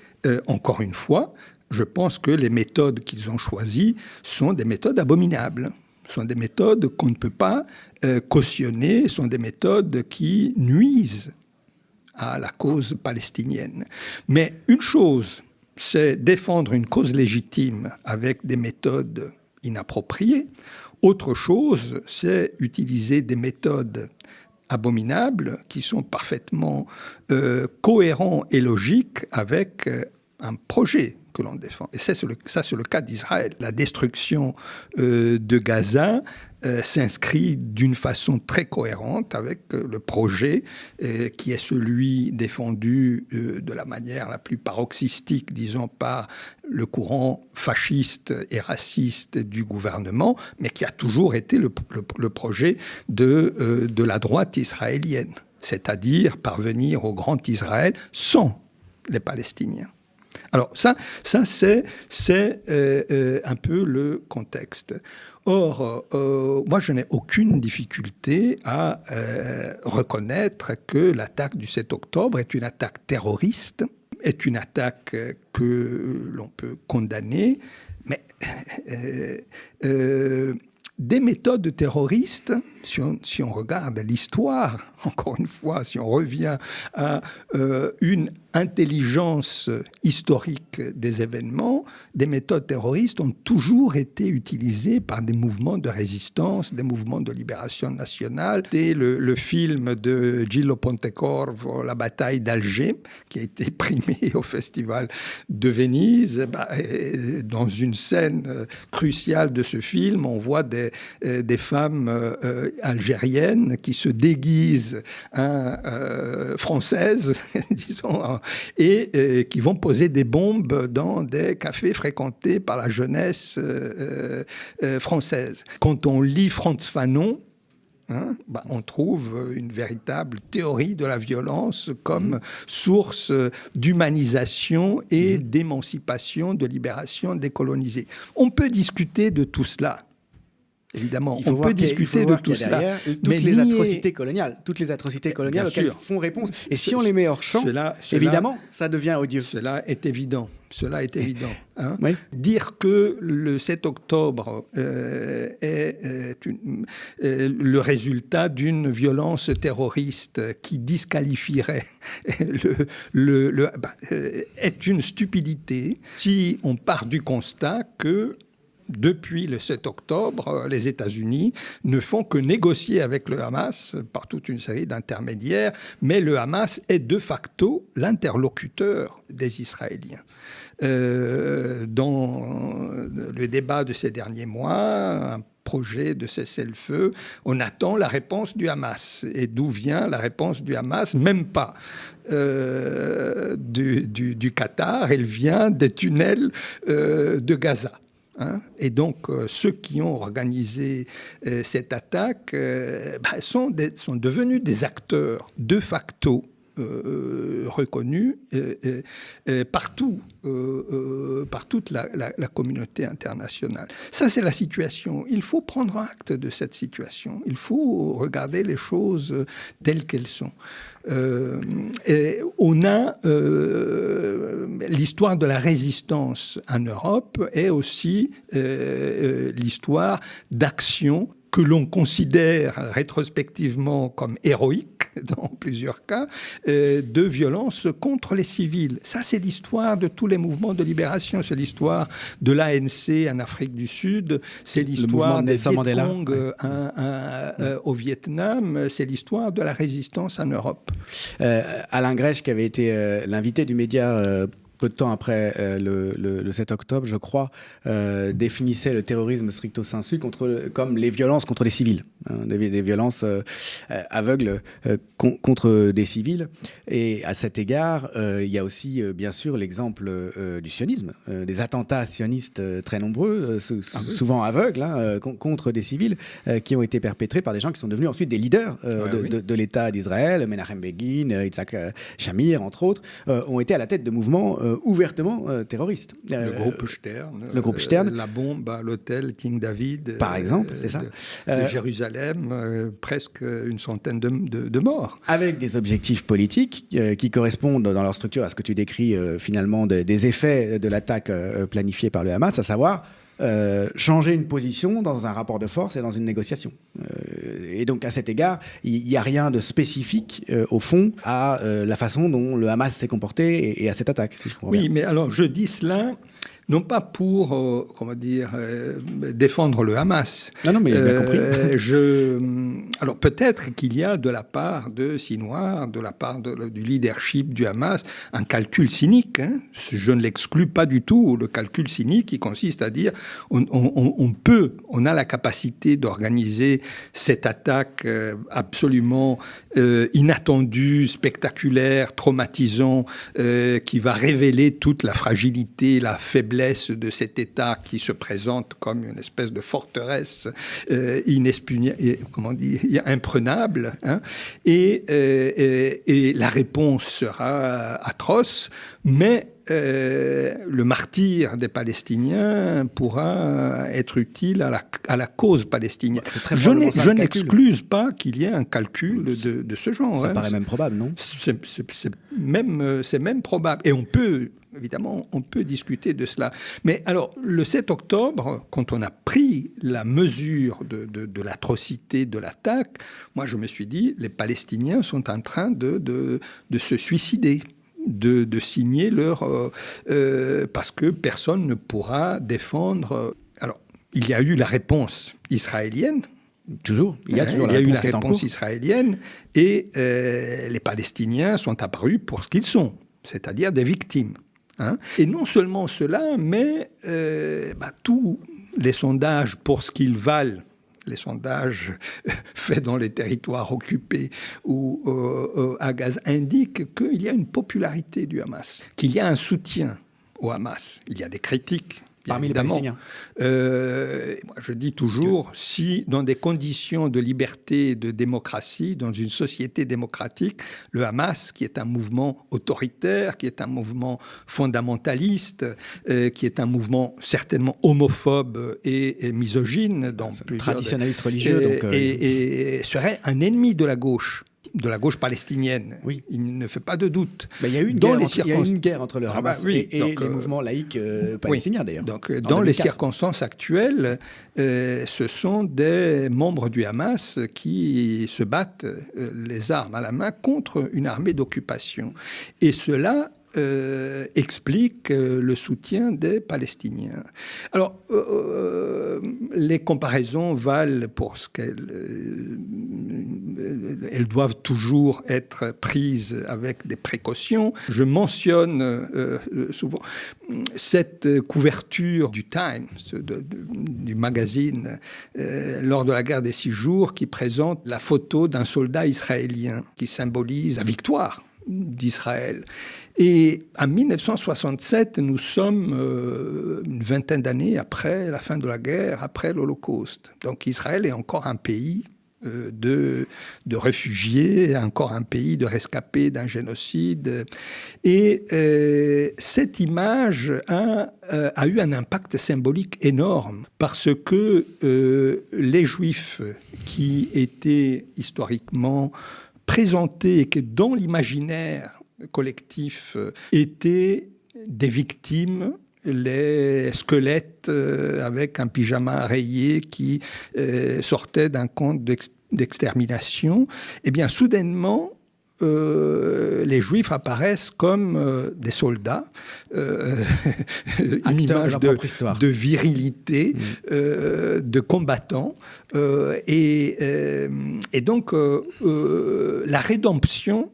encore une fois, je pense que les méthodes qu'ils ont choisies sont des méthodes abominables, sont des méthodes qu'on ne peut pas cautionner, sont des méthodes qui nuisent à la cause palestinienne. Mais une chose, c'est défendre une cause légitime avec des méthodes inappropriées. Autre chose, c'est utiliser des méthodes abominables qui sont parfaitement cohérents et logiques avec un projet que l'on défend. Et ça, c'est le cas d'Israël. La destruction de Gaza s'inscrit d'une façon très cohérente avec le projet qui est celui défendu de la manière la plus paroxystique, disons, par le courant fasciste et raciste du gouvernement, mais qui a toujours été le projet de la droite israélienne, c'est-à-dire parvenir au grand Israël sans les Palestiniens. Alors ça c'est un peu le contexte. Or, moi, je n'ai aucune difficulté à reconnaître que l'attaque du 7 octobre est une attaque terroriste, est une attaque que l'on peut condamner, mais des méthodes terroristes si on regarde l'histoire, encore une fois, si on revient à une intelligence historique des événements, des méthodes terroristes ont toujours été utilisées par des mouvements de résistance, des mouvements de libération nationale. Et le film de Gillo Pontecorvo, La bataille d'Alger, qui a été primé au Festival de Venise, dans une scène cruciale de ce film, on voit des femmes algériennes qui se déguisent françaises, disons, et qui vont poser des bombes dans des cafés fréquentés par la jeunesse française. Quand on lit Frantz Fanon, on trouve une véritable théorie de la violence comme source d'humanisation et d'émancipation, de libération décolonisée. On peut discuter de tout cela. Évidemment, on peut discuter de tout cela. Toutes les atrocités coloniales auxquelles font réponse. Et si on les met hors champ, évidemment, ça devient odieux. Cela est évident. Oui. Dire que le 7 octobre est le résultat d'une violence terroriste qui disqualifierait est une stupidité si on part du constat que depuis le 7 octobre, les États-Unis ne font que négocier avec le Hamas par toute une série d'intermédiaires, mais le Hamas est de facto l'interlocuteur des Israéliens. Dans le débat de ces derniers mois, un projet de cessez-le-feu, on attend la réponse du Hamas. Et d'où vient la réponse du Hamas? Même pas du Qatar, elle vient des tunnels de Gaza. Et donc, ceux qui ont organisé cette attaque sont devenus des acteurs de facto reconnus partout, par toute la communauté internationale. Ça, c'est la situation. Il faut prendre acte de cette situation. Il faut regarder les choses telles qu'elles sont. On a l'histoire de la résistance en Europe est aussi l'histoire d'actions que l'on considère rétrospectivement comme héroïques, dans plusieurs cas, de violence contre les civils. Ça, c'est l'histoire de tous les mouvements de libération. C'est l'histoire de l'ANC en Afrique du Sud. C'est l'histoire des Viet Cong au Vietnam. C'est l'histoire de la résistance en Europe. Alain Grèche, qui avait été l'invité du média peu de temps après le 7 octobre, je crois, définissait le terrorisme stricto sensu comme les violences contre les civils, des violences aveugles contre des civils. Et à cet égard, il y a aussi, bien sûr, l'exemple du sionisme, des attentats sionistes très nombreux, souvent aveugles, contre des civils, qui ont été perpétrés par des gens qui sont devenus ensuite des leaders de l'État d'Israël. Menachem Begin, Yitzhak Shamir, entre autres, ont été à la tête de mouvements ouvertement terroristes. Le groupe Stern. La bombe à l'hôtel King David. Par exemple, c'est ça. De Jérusalem, presque une centaine de morts. Avec des objectifs politiques qui correspondent dans leur structure à ce que tu décris finalement des effets de l'attaque planifiée par le Hamas, à savoir changer une position dans un rapport de force et dans une négociation. Et donc, à cet égard, il n'y a rien de spécifique, au fond, à la façon dont le Hamas s'est comporté et à cette attaque. Si je comprends bien. Mais alors, je dis cela non pas pour, défendre le Hamas. Non, mais j'ai bien compris. Alors, peut-être qu'il y a de la part de Sinwar, de la part du leadership du Hamas, un calcul cynique. Je ne l'exclus pas du tout. Le calcul cynique qui consiste à dire on a la capacité d'organiser cette attaque absolument inattendue, spectaculaire, traumatisante, qui va révéler toute la fragilité, la faiblesse de cet État qui se présente comme une espèce de forteresse imprenable, et la réponse sera atroce, mais le martyre des Palestiniens pourra être utile à la cause palestinienne. Je n'excluse pas qu'il y ait un calcul de ce genre. Ça paraît même probable, non ? C'est même probable. Et évidemment, on peut discuter de cela. Mais alors, le 7 octobre, quand on a pris la mesure de l'atrocité de l'attaque, moi, je me suis dit, les Palestiniens sont en train de se suicider, de signer leur... parce que personne ne pourra défendre... Alors, il y a eu la réponse israélienne. Toujours. Il y a toujours eu la réponse israélienne. Et les Palestiniens sont apparus pour ce qu'ils sont, c'est-à-dire des victimes. Et non seulement cela, mais tous les sondages pour ce qu'ils valent, les sondages faits dans les territoires occupés ou à Gaza, indiquent qu'il y a une popularité du Hamas, qu'il y a un soutien au Hamas. Il y a des critiques. Parmi les Palestiniens. Moi, je dis toujours, si dans des conditions de liberté et de démocratie, dans une société démocratique, le Hamas, qui est un mouvement autoritaire, qui est un mouvement fondamentaliste, qui est un mouvement certainement homophobe et misogyne, dans traditionnaliste religieux, et serait un ennemi de la gauche palestinienne. Oui. Il ne fait pas de doute. Il y a eu une guerre entre le Hamas et les mouvements laïcs palestiniens, d'ailleurs. Donc, dans les circonstances actuelles, ce sont des membres du Hamas qui se battent les armes à la main contre une armée d'occupation. Et cela explique le soutien des Palestiniens. Alors, les comparaisons valent pour ce elles doivent toujours être prises avec des précautions. Je mentionne souvent cette couverture du Times, du magazine, lors de la guerre des 6 jours, qui présente la photo d'un soldat israélien qui symbolise la victoire d'Israël. Et en 1967, nous sommes une vingtaine d'années après la fin de la guerre, après l'Holocauste. Donc Israël est encore un pays de réfugiés, encore un pays de rescapés d'un génocide. Et cette image a eu un impact symbolique énorme parce que les Juifs qui étaient historiquement présentés et que dans l'imaginaire collectif étaient des victimes, les squelettes avec un pyjama rayé qui sortaient d'un camp d'extermination, eh bien soudainement les Juifs apparaissent comme des soldats, une image de virilité, de combattants, et donc la rédemption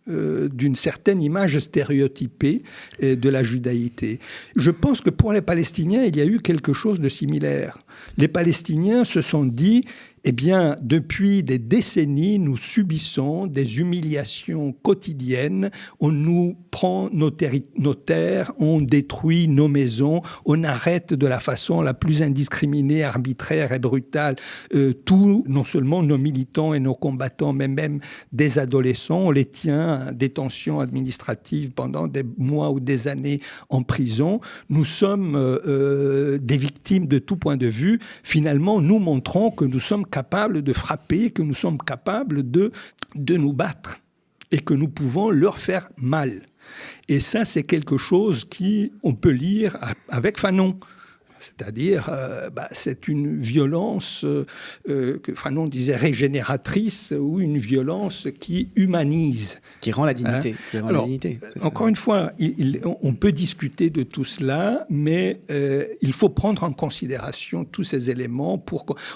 d'une certaine image stéréotypée de la judaïté. Je pense que pour les Palestiniens, il y a eu quelque chose de similaire. Les Palestiniens se sont dit, eh bien, depuis des décennies, nous subissons des humiliations quotidiennes. On nous prend nos terres, on détruit nos maisons, on arrête de la façon la plus indiscriminée, arbitraire et brutale tout, non seulement nos militants et nos combattants, mais même des adolescents. On les tient en détention administrative pendant des mois ou des années en prison. Nous sommes des victimes de tout point de vue. Finalement, nous montrons que nous sommes capables de frapper, que nous sommes capables de nous battre et que nous pouvons leur faire mal. Et ça, c'est quelque chose qu'on peut lire avec Fanon. C'est-à-dire, c'est une violence que Fanon disait régénératrice ou une violence qui humanise. Qui rend la dignité. Encore une fois, on peut discuter de tout cela, mais il faut prendre en considération tous ces éléments.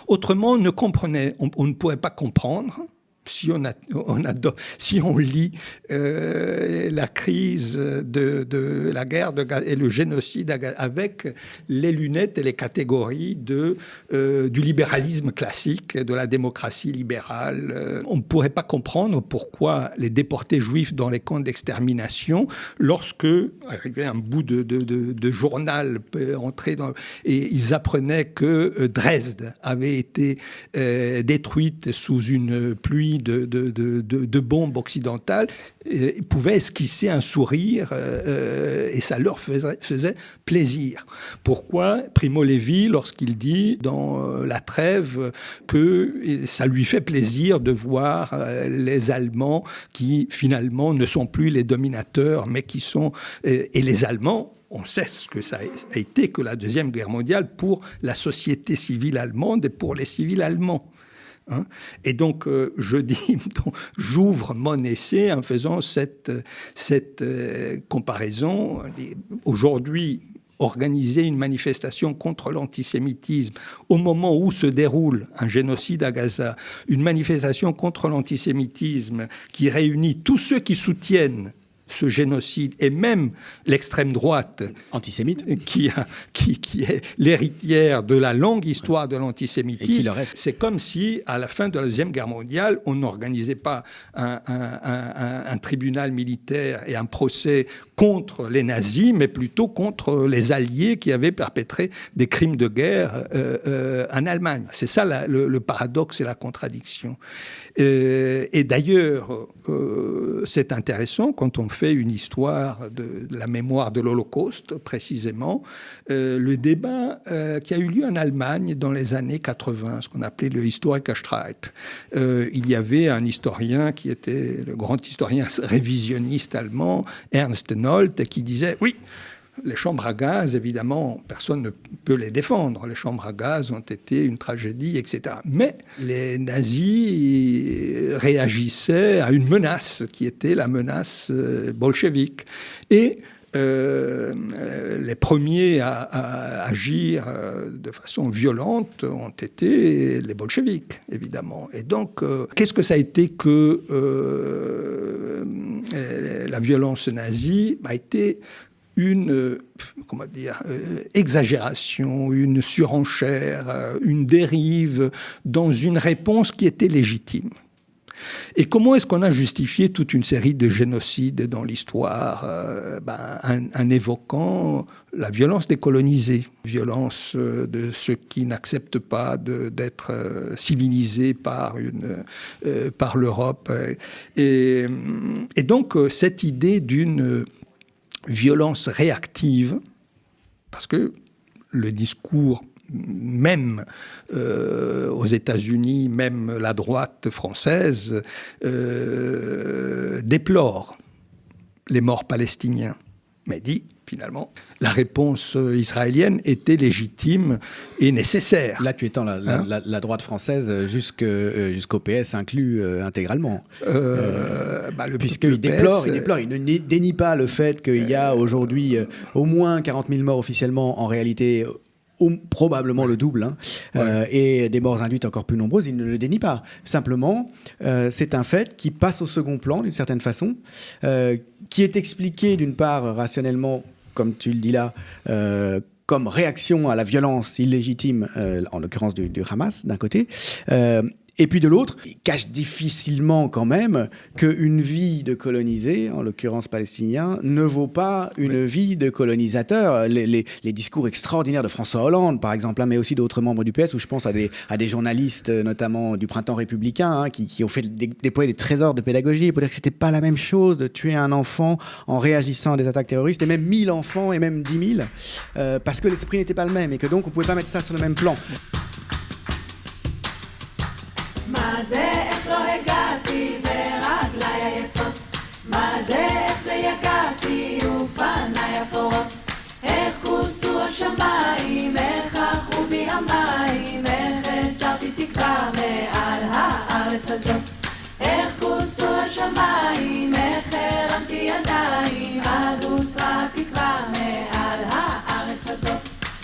Autrement, on ne pourrait pas comprendre. Si on lit la crise de la guerre et le génocide avec les lunettes et les catégories du libéralisme classique, de la démocratie libérale, on ne pourrait pas comprendre pourquoi les déportés juifs dans les camps d'extermination, lorsque arrivait un bout de journal entré et ils apprenaient que Dresde avait été détruite sous une pluie fusil de bombes occidentales, pouvaient esquisser un sourire et ça leur faisait plaisir. Pourquoi Primo Levi, lorsqu'il dit dans La Trêve que ça lui fait plaisir de voir les Allemands qui finalement ne sont plus les dominateurs, mais qui sont... et les Allemands, on sait ce que ça a été que la Deuxième Guerre mondiale pour la société civile allemande et pour les civils allemands. Hein? Et donc, j'ouvre mon essai en faisant cette comparaison. Aujourd'hui, organiser une manifestation contre l'antisémitisme au moment où se déroule un génocide à Gaza, une manifestation contre l'antisémitisme qui réunit tous ceux qui soutiennent ce génocide, et même l'extrême droite antisémite qui est l'héritière de la longue histoire de l'antisémitisme. C'est comme si, à la fin de la Deuxième Guerre mondiale, on n'organisait pas un tribunal militaire et un procès contre les nazis, mais plutôt contre les alliés qui avaient perpétré des crimes de guerre en Allemagne. C'est ça le paradoxe et la contradiction. Et d'ailleurs, c'est intéressant quand on fait une histoire de la mémoire de l'Holocauste, précisément, le débat qui a eu lieu en Allemagne dans les années 80, ce qu'on appelait le Historikerstreit. Il y avait un historien qui était le grand historien révisionniste allemand, Ernst Nolte, qui disait « Oui, les chambres à gaz, évidemment, personne ne peut les défendre. Les chambres à gaz ont été une tragédie, etc. Mais les nazis réagissaient à une menace qui était la menace bolchevique. Et les premiers à agir de façon violente ont été les bolcheviks, évidemment. Et donc, qu'est-ce que ça a été que la violence nazie a été une exagération, une surenchère, une dérive dans une réponse qui était légitime. Et comment est-ce qu'on a justifié toute une série de génocides dans l'histoire en évoquant la violence des colonisés, violence de ceux qui n'acceptent pas d'être civilisés par l'Europe. Et donc, cette idée d'une violence réactive, parce que le discours, même aux États-Unis, même la droite française, déplore les morts palestiniens, mais dit finalement la réponse israélienne était légitime et nécessaire. Là, tu étends la droite française jusqu'au PS inclus intégralement. Puisqu'il déplore, il ne dénie pas le fait qu'il y a aujourd'hui au moins 40 000 morts officiellement, en réalité probablement le double, et des morts induites encore plus nombreuses, il ne le dénie pas. Simplement, c'est un fait qui passe au second plan d'une certaine façon, qui est expliqué d'une part rationnellement, comme tu le dis là, comme réaction à la violence illégitime, en l'occurrence du Hamas, d'un côté, et puis de l'autre, il cache difficilement quand même qu'une vie de colonisé, en l'occurrence palestinien, ne vaut pas une vie de colonisateur. Les discours extraordinaires de François Hollande, par exemple, mais aussi d'autres membres du PS, où je pense à des journalistes, notamment du Printemps républicain, qui ont fait déployer des trésors de pédagogie pour dire que c'était pas la même chose de tuer un enfant en réagissant à des attaques terroristes, et même 1000 enfants, et même 10 000, parce que l'esprit n'était pas le même, et que donc on pouvait pas mettre ça sur le même plan. מה זה, איך לא הגעתי ורגליי עייפות? מה זה, איך זה יגעתי ופניי אפורות? איך כוסו השמיים, איך אחו בי המים, איך הסרתי תקווה מעל הארץ הזאת? איך כוסו השמיים, איך הרמתי ידיים, עד הוסרה תקווה מעל הארץ הזאת?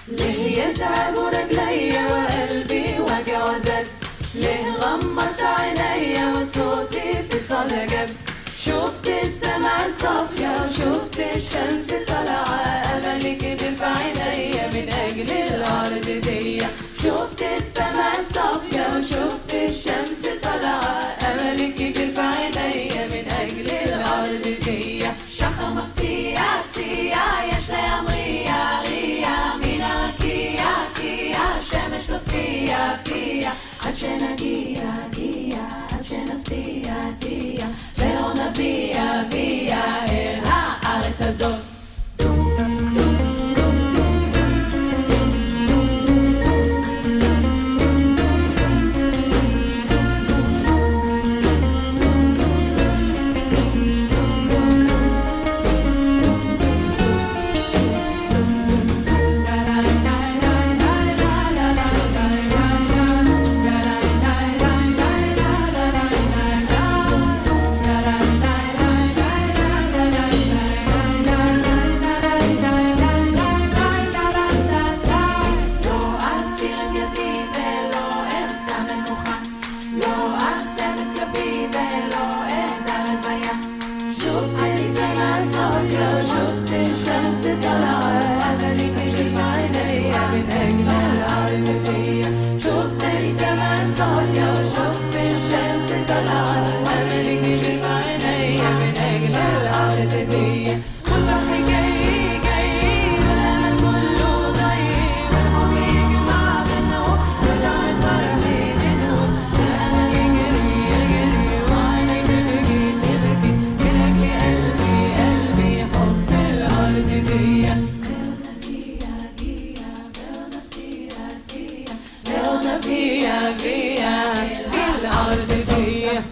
ليه تعبوا رجلي وقلبي وجع وزاد ليه غمضت عينيا وصوتي في صدى جاب شفت السماء صافية وشفت الشمس طالعة أملي كبير في عينيا من أجل الأرض دي شفت السماء صافية وشفت الشمس طالعة أملي كبير في عينيا من أجل الأرض دي شخمة צייה יש להמריה ריה מן הרקיע קיע שמש תופיע עד שנגיע עד שנפתיע صافية شفت الشمس طلعت أملك في عيني من أجل الأرض فيا شفت السما صافية شفت الشمس طلعت أملك في عيني من أجل الأرض فيا والفرح جاي جاي والأمل كله ضيق والحب يجمع بينهم ودعم فرحي منهم والأمل يجري يجري وعيني تبكي تبكي من أجل قلبي قلبي حب في الأرض فيا بيرنا فيها فيها في الأرض فيا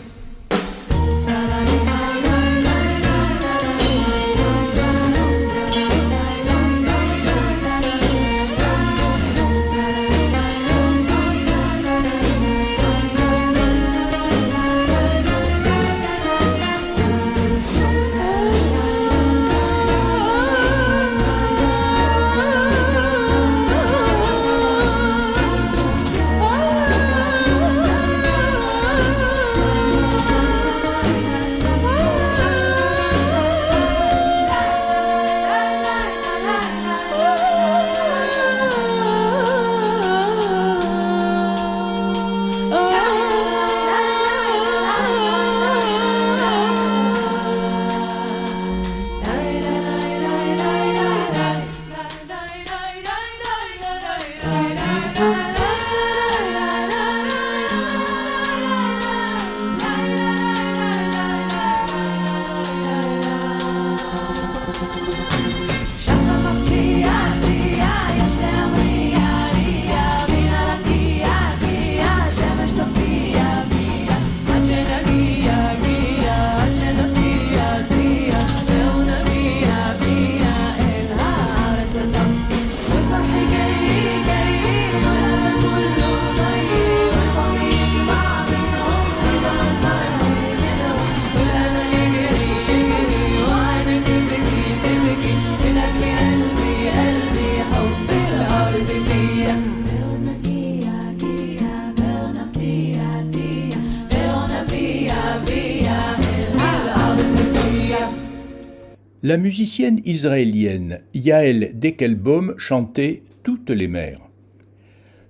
La musicienne israélienne Yael Dekelbaum chantait « Toutes les mers ».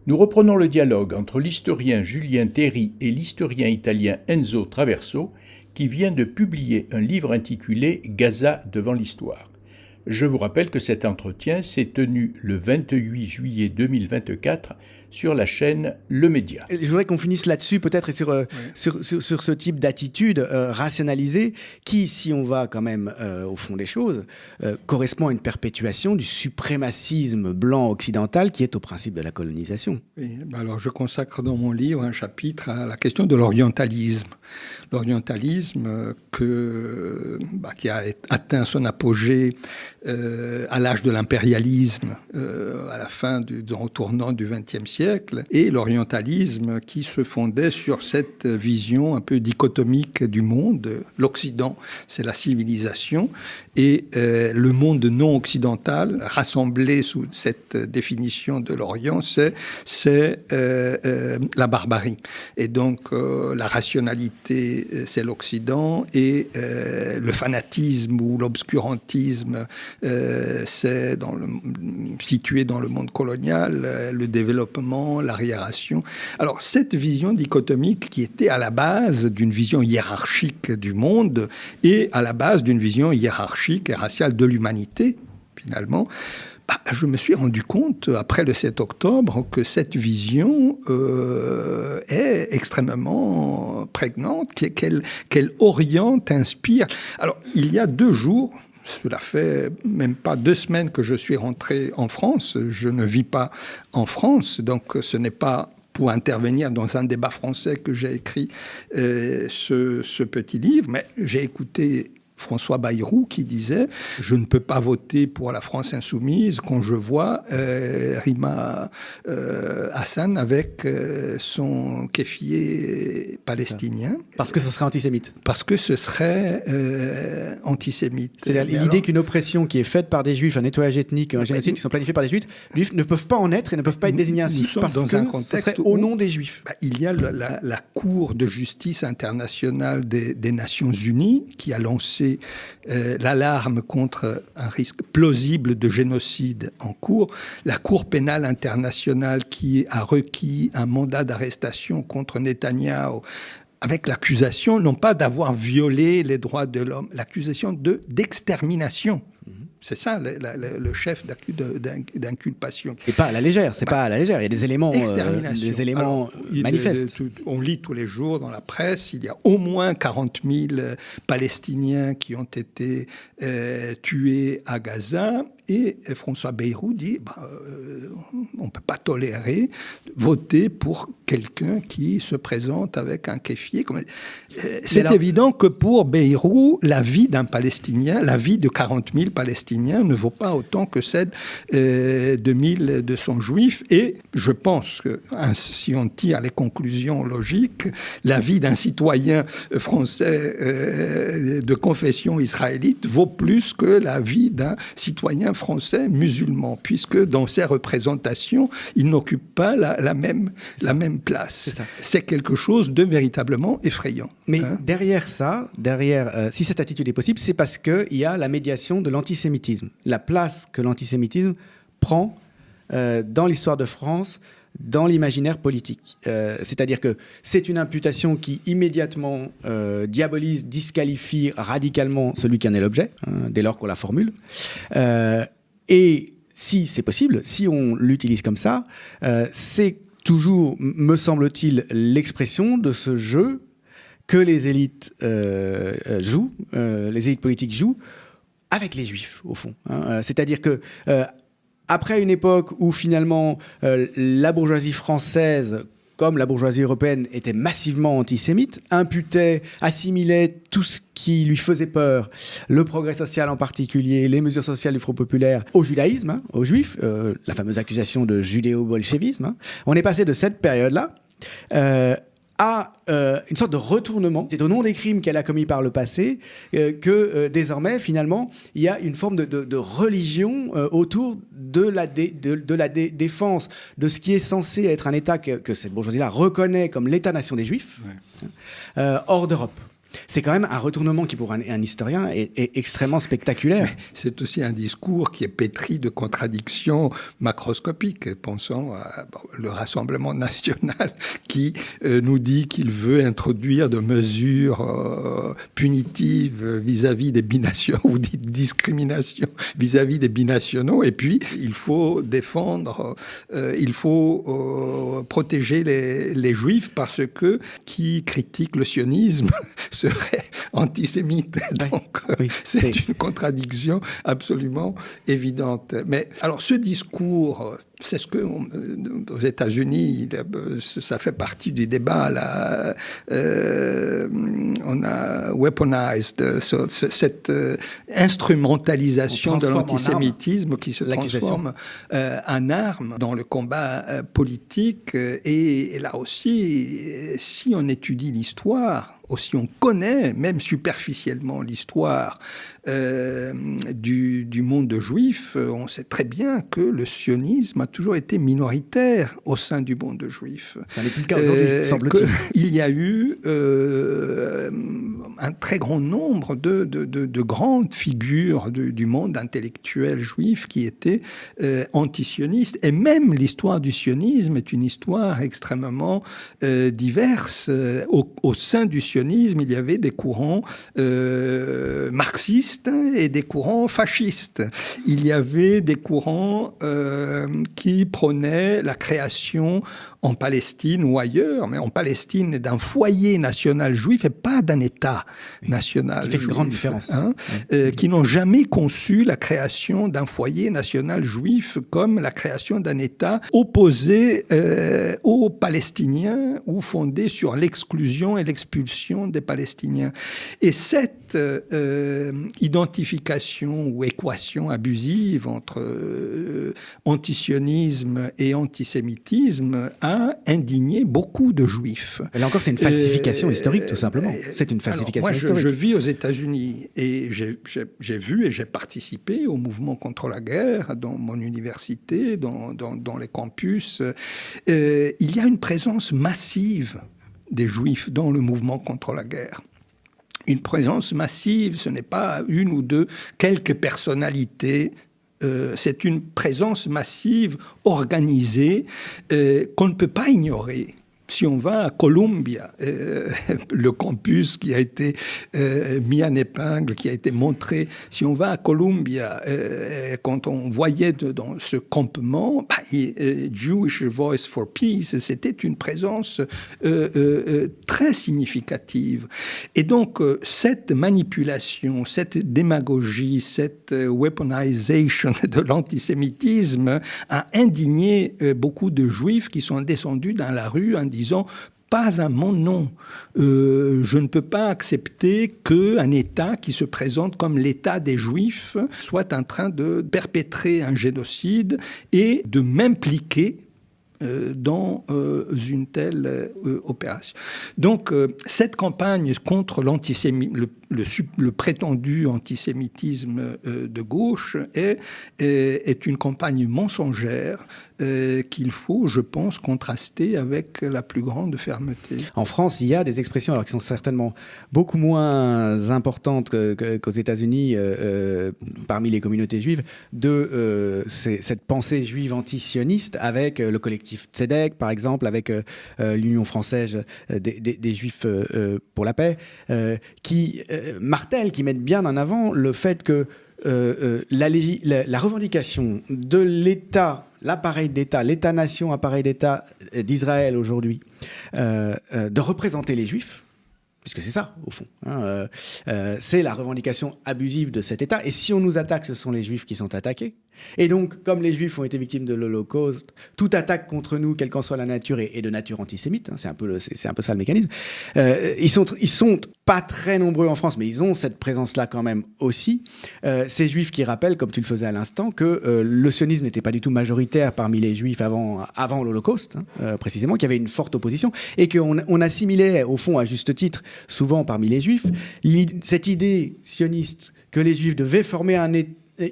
Nous reprenons le dialogue entre l'historien Julien Terry et l'historien italien Enzo Traverso, qui vient de publier un livre intitulé « Gaza devant l'histoire ». Je vous rappelle que cet entretien s'est tenu le 28 juillet 2024 sur la chaîne Le Média. Je voudrais qu'on finisse là-dessus, peut-être, et sur ce type d'attitude rationalisée, qui, si on va quand même au fond des choses, correspond à une perpétuation du suprémacisme blanc occidental qui est au principe de la colonisation. Oui, alors je consacre dans mon livre un chapitre à la question de l'orientalisme. L'orientalisme qui a atteint son apogée à l'âge de l'impérialisme, à la fin au tournant du XXe siècle, et l'orientalisme qui se fondait sur cette vision un peu dichotomique du monde. L'Occident, c'est la civilisation, et le monde non occidental, rassemblé sous cette définition de l'Orient, c'est la barbarie. Et donc la rationalité, c'est l'Occident, et le fanatisme ou l'obscurantisme, c'est situé dans le monde colonial, le développement, l'arriération. Alors, cette vision dichotomique qui était à la base d'une vision hiérarchique du monde et à la base d'une vision hiérarchique et raciale de l'humanité, finalement, je me suis rendu compte, après le 7 octobre, que cette vision est extrêmement prégnante, qu'elle oriente, inspire. Alors, il y a 2 jours... Cela fait même pas 2 semaines que je suis rentré en France. Je ne vis pas en France, donc ce n'est pas pour intervenir dans un débat français que j'ai écrit ce petit livre, mais j'ai écouté François Bayrou qui disait « Je ne peux pas voter pour la France insoumise quand je vois Rima Hassan avec son kéfier palestinien. » Parce que ce serait antisémite. Parce que ce serait antisémite. C'est-à-dire l'idée qu'une oppression qui est faite par des Juifs, un nettoyage ethnique, un génocide qui sont planifiés par des Juifs ne peuvent pas en être et ne peuvent pas être désignés ainsi. Parce que ce serait au nom des Juifs. Il y a la Cour de justice internationale des Nations Unies qui a lancé diffusé l'alarme contre un risque plausible de génocide en cours. La Cour pénale internationale qui a requis un mandat d'arrestation contre Netanyahou avec l'accusation, non pas d'avoir violé les droits de l'homme, l'accusation d'extermination. C'est ça le chef d'inculpation. Et pas à la légère, c'est pas à la légère. Il y a des éléments, manifestes. On lit tous les jours dans la presse, il y a au moins 40 000 Palestiniens qui ont été tués à Gaza. Et François Bayrou dit on ne peut pas tolérer voter pour quelqu'un qui se présente avec un kéfier. C'est évident que pour Bayrou, la vie d'un Palestinien, la vie de 40 000 Palestiniens ne vaut pas autant que celle de 1200 Juifs. Et je pense que si on tire les conclusions logiques, la vie d'un citoyen français de confession israélite vaut plus que la vie d'un citoyen français musulman, puisque dans ses représentations, il n'occupe pas la même place. C'est quelque chose de véritablement effrayant. Mais derrière ça, si cette attitude est possible, c'est parce qu'il y a la médiation de l'antisémitisme. La place que l'antisémitisme prend dans l'histoire de France, dans l'imaginaire politique. C'est-à-dire que c'est une imputation qui immédiatement diabolise, disqualifie radicalement celui qui en est l'objet, dès lors qu'on la formule. Et si c'est possible, si on l'utilise comme ça, c'est toujours, me semble-t-il, l'expression de ce jeu que les élites jouent, les élites politiques jouent, avec les Juifs, au fond. C'est-à-dire que après une époque où finalement la bourgeoisie française, comme la bourgeoisie européenne, était massivement antisémite, imputait, assimilait tout ce qui lui faisait peur, le progrès social en particulier, les mesures sociales du Front populaire, au judaïsme, aux Juifs, la fameuse accusation de judéo-bolchevisme. On est passé de cette période-là à une sorte de retournement. C'est au nom des crimes qu'elle a commis par le passé que désormais, finalement, il y a une forme de religion autour de la défense de ce qui est censé être un État que cette bourgeoisie-là reconnaît comme l'État-nation des Juifs, hors d'Europe. C'est quand même un retournement qui, pour un historien, est extrêmement spectaculaire. Mais c'est aussi un discours qui est pétri de contradictions macroscopiques. Pensons le Rassemblement national qui nous dit qu'il veut introduire de mesures punitives vis-à-vis des binationaux ou des discriminations vis-à-vis des binationaux. Et puis, il faut défendre, il faut protéger les Juifs parce que qui critique le sionisme serait antisémite. Donc, c'est une contradiction absolument évidente. Mais alors, ce discours, c'est ce que aux États-Unis, ça fait partie du débat. Là, on a weaponized cette instrumentalisation de l'antisémitisme qui se transforme en arme dans le combat politique. Et là aussi, si on étudie l'histoire, aussi on connaît, même superficiellement, l'histoire du monde juif, on sait très bien que le sionisme a toujours été minoritaire au sein du monde juif. Ça n'est plus le cas aujourd'hui, semble-t-il. Il y a eu un très grand nombre de grandes figures du monde intellectuel juif qui étaient antisionistes. Et même l'histoire du sionisme est une histoire extrêmement diverse. Au sein du sionisme, il y avait des courants marxistes et des courants fascistes. Il y avait des courants qui prônaient la création en Palestine ou ailleurs, mais en Palestine, d'un foyer national juif et pas d'un État national juif. Ce qui fait une grande différence. Qui n'ont jamais conçu la création d'un foyer national juif comme la création d'un État opposé aux Palestiniens ou fondé sur l'exclusion et l'expulsion des Palestiniens. Et cette identification ou équation abusive entre antisionisme et antisémitisme a indigné beaucoup de Juifs. Et là encore, c'est une falsification historique, tout simplement. C'est une falsification historique. Je vis aux États-Unis et j'ai vu et j'ai participé au mouvement contre la guerre dans mon université, dans les campus. Il y a une présence massive des Juifs dans le mouvement contre la guerre. une présence massive, ce n'est pas une ou deux, quelques personnalités. C'est une présence massive, organisée, qu'on ne peut pas ignorer. Si on va à Columbia, le campus qui a été mis en épingle, qui a été montré, si on va à Columbia, quand on voyait dans ce campement, Jewish Voice for Peace, c'était une présence très significative. Et donc, cette manipulation, cette démagogie, cette weaponization de l'antisémitisme a indigné beaucoup de Juifs qui sont descendus dans la rue en disant « pas à mon nom, je ne peux pas accepter qu'un État qui se présente comme l'État des Juifs soit en train de perpétrer un génocide et de m'impliquer dans une telle opération. » Donc, cette campagne contre le prétendu antisémitisme de gauche est une campagne mensongère qu'il faut, je pense, contraster avec la plus grande fermeté. En France, il y a des expressions, alors qui sont certainement beaucoup moins importantes qu'aux États-Unis, parmi les communautés juives, de cette pensée juive antisioniste avec le collectif Tzedek, par exemple, avec l'Union française des Juifs pour la paix, qui martèlent, qui mettent bien en avant le fait que la revendication de l'État, l'appareil d'État, l'État-nation, appareil d'État d'Israël aujourd'hui, de représenter les Juifs, puisque c'est ça, au fond, c'est la revendication abusive de cet État. Et si on nous attaque, ce sont les Juifs qui sont attaqués. Et donc, comme les Juifs ont été victimes de l'Holocauste, toute attaque contre nous, quelle qu'en soit la nature, est de nature antisémite. C'est un peu ça le mécanisme. Ils sont pas très nombreux en France, mais ils ont cette présence-là quand même aussi. Ces Juifs qui rappellent, comme tu le faisais à l'instant, que le sionisme n'était pas du tout majoritaire parmi les Juifs avant l'Holocauste, précisément, qu'il y avait une forte opposition, et qu'on assimilait, au fond, à juste titre, souvent parmi les Juifs, cette idée sioniste que les Juifs devaient former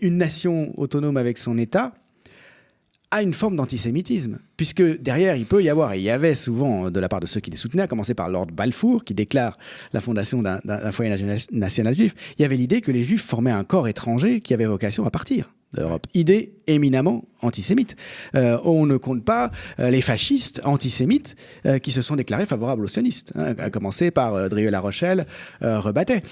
une nation autonome avec son État a une forme d'antisémitisme, puisque derrière, il y avait souvent, de la part de ceux qui les soutenaient, à commencer par Lord Balfour, qui déclare la fondation d'un foyer national juif, il y avait l'idée que les Juifs formaient un corps étranger qui avait vocation à partir de l'Europe. Idée éminemment antisémite. On ne compte pas les fascistes antisémites qui se sont déclarés favorables aux sionistes, à commencer par Drieux-La Rochelle, Rebattet.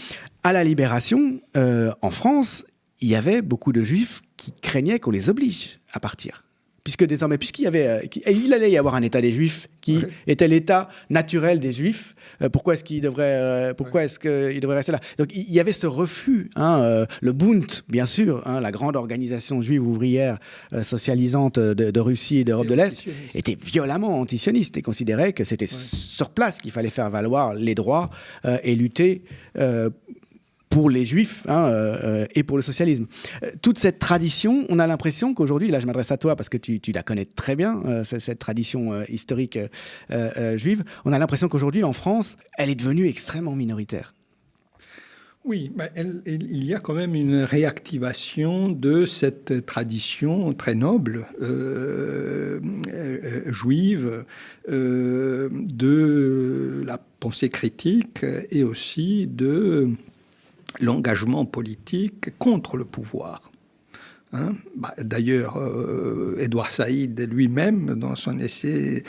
À la Libération, en France, il y avait beaucoup de Juifs qui craignaient qu'on les oblige à partir. Puisqu'il allait y avoir un État des Juifs qui était l'État naturel des Juifs, pourquoi est-ce qu'il devrait rester là? Donc il y avait ce refus, le Bund, bien sûr, la grande organisation juive ouvrière socialisante de Russie et d'Europe de l'Est, était violemment antisioniste et considérait que c'était sur place qu'il fallait faire valoir les droits et lutter pour les Juifs et pour le socialisme. Toute cette tradition, on a l'impression qu'aujourd'hui, là je m'adresse à toi parce que tu la connais très bien, cette tradition historique juive, on a l'impression qu'aujourd'hui en France, elle est devenue extrêmement minoritaire. Oui, mais il y a quand même une réactivation de cette tradition très noble juive de la pensée critique et aussi de l'engagement politique contre le pouvoir. D'ailleurs, Édouard Saïd lui-même, dans son essai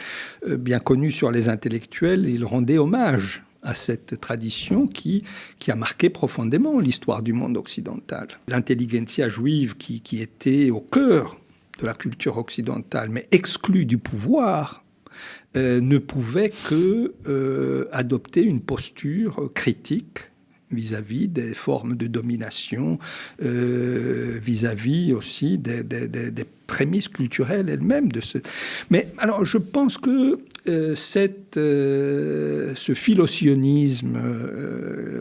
bien connu sur les intellectuels, il rendait hommage à cette tradition qui a marqué profondément l'histoire du monde occidental. L'intelligentsia juive qui était au cœur de la culture occidentale, mais exclue du pouvoir, ne pouvait que adopter une posture critique vis-à-vis des formes de domination, vis-à-vis aussi des prémices culturelles elles-mêmes. Mais alors, je pense que ce philosionisme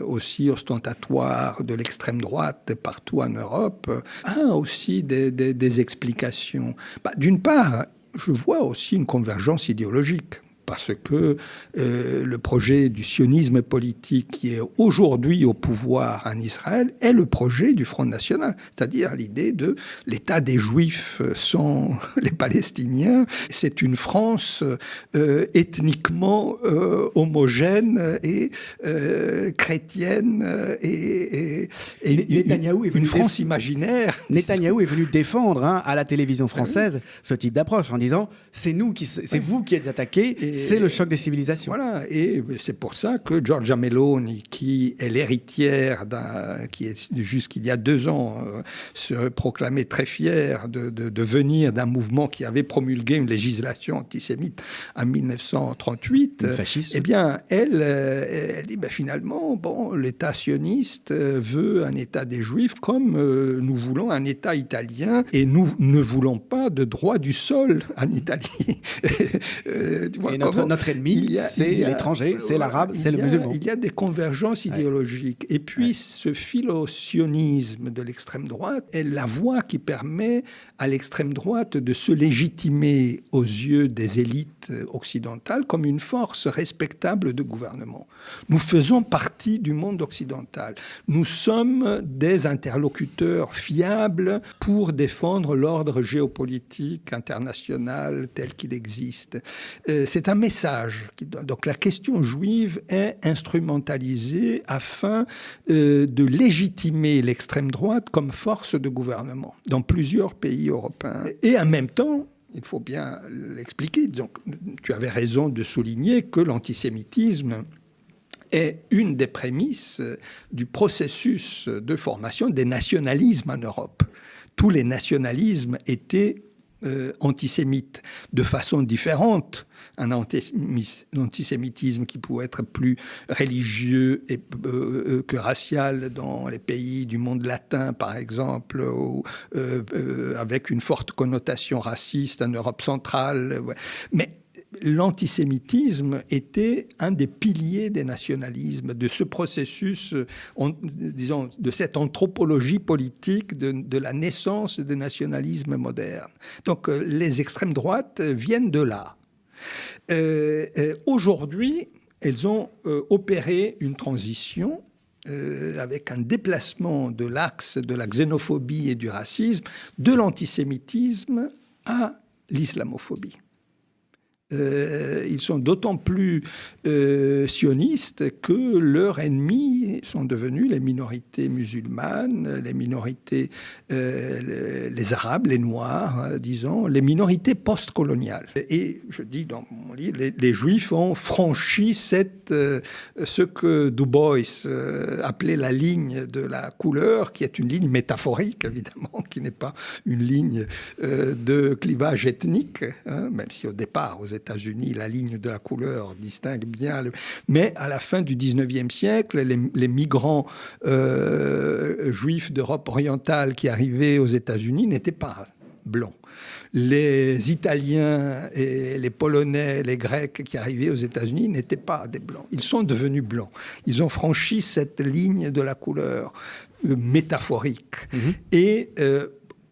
aussi ostentatoire de l'extrême droite partout en Europe a aussi des explications. D'une part, je vois aussi une convergence idéologique. parce que le projet du sionisme politique qui est aujourd'hui au pouvoir en Israël est le projet du Front National, c'est-à-dire l'idée de l'État des Juifs sans les Palestiniens. C'est une France ethniquement homogène et chrétienne et une France imaginaire. Netanyahou est venu défendre à la télévision française ce type d'approche en disant c'est vous qui êtes attaqués, c'est le choc des civilisations. Voilà, et c'est pour ça que Giorgia Meloni, qui est l'héritière qui est jusqu'il y a 2 ans se proclamait très fière de venir d'un mouvement qui avait promulgué une législation antisémite en 1938, eh bien elle dit finalement l'État sioniste veut un État des Juifs comme nous voulons un État italien et nous ne voulons pas de droit du sol en Italie. Et notre ennemi, c'est l'étranger, c'est l'arabe, c'est le musulman. Il y a des convergences idéologiques. Et puis, ce philo-sionisme de l'extrême droite est la voie qui permet à l'extrême droite de se légitimer aux yeux des élites occidentales comme une force respectable de gouvernement. Nous faisons partie du monde occidental. Nous sommes des interlocuteurs fiables pour défendre l'ordre géopolitique international tel qu'il existe. C'est un message. Donc la question juive est instrumentalisée afin de légitimer l'extrême droite comme force de gouvernement dans plusieurs pays européens. Et en même temps, il faut bien l'expliquer, donc, tu avais raison de souligner que l'antisémitisme est une des prémices du processus de formation des nationalismes en Europe. Tous les nationalismes étaient antisémites, de façon différente. Un antisémitisme qui pouvait être plus religieux que racial dans les pays du monde latin, par exemple, ou avec une forte connotation raciste en Europe centrale. Mais l'antisémitisme était un des piliers des nationalismes, de ce processus, disons, de cette anthropologie politique de la naissance des nationalismes modernes. Donc les extrêmes droites viennent de là. Aujourd'hui, elles ont opéré une transition avec un déplacement de l'axe de la xénophobie et du racisme, de l'antisémitisme à l'islamophobie. Ils sont d'autant plus sionistes que leurs ennemis sont devenus les minorités musulmanes, les minorités, les Arabes, les Noirs, disons, les minorités post-coloniales. Et je dis dans mon livre, les Juifs ont franchi ce que Du Bois appelait la ligne de la couleur, qui est une ligne métaphorique, évidemment, qui n'est pas une ligne de clivage ethnique, même si au départ, aux États-Unis, la ligne de la couleur distingue bien. Mais à la fin du XIXe siècle, les migrants juifs d'Europe orientale qui arrivaient aux États-Unis n'étaient pas blancs. Les Italiens et les Polonais, les Grecs qui arrivaient aux États-Unis n'étaient pas des blancs. Ils sont devenus blancs. Ils ont franchi cette ligne de la couleur métaphorique. Et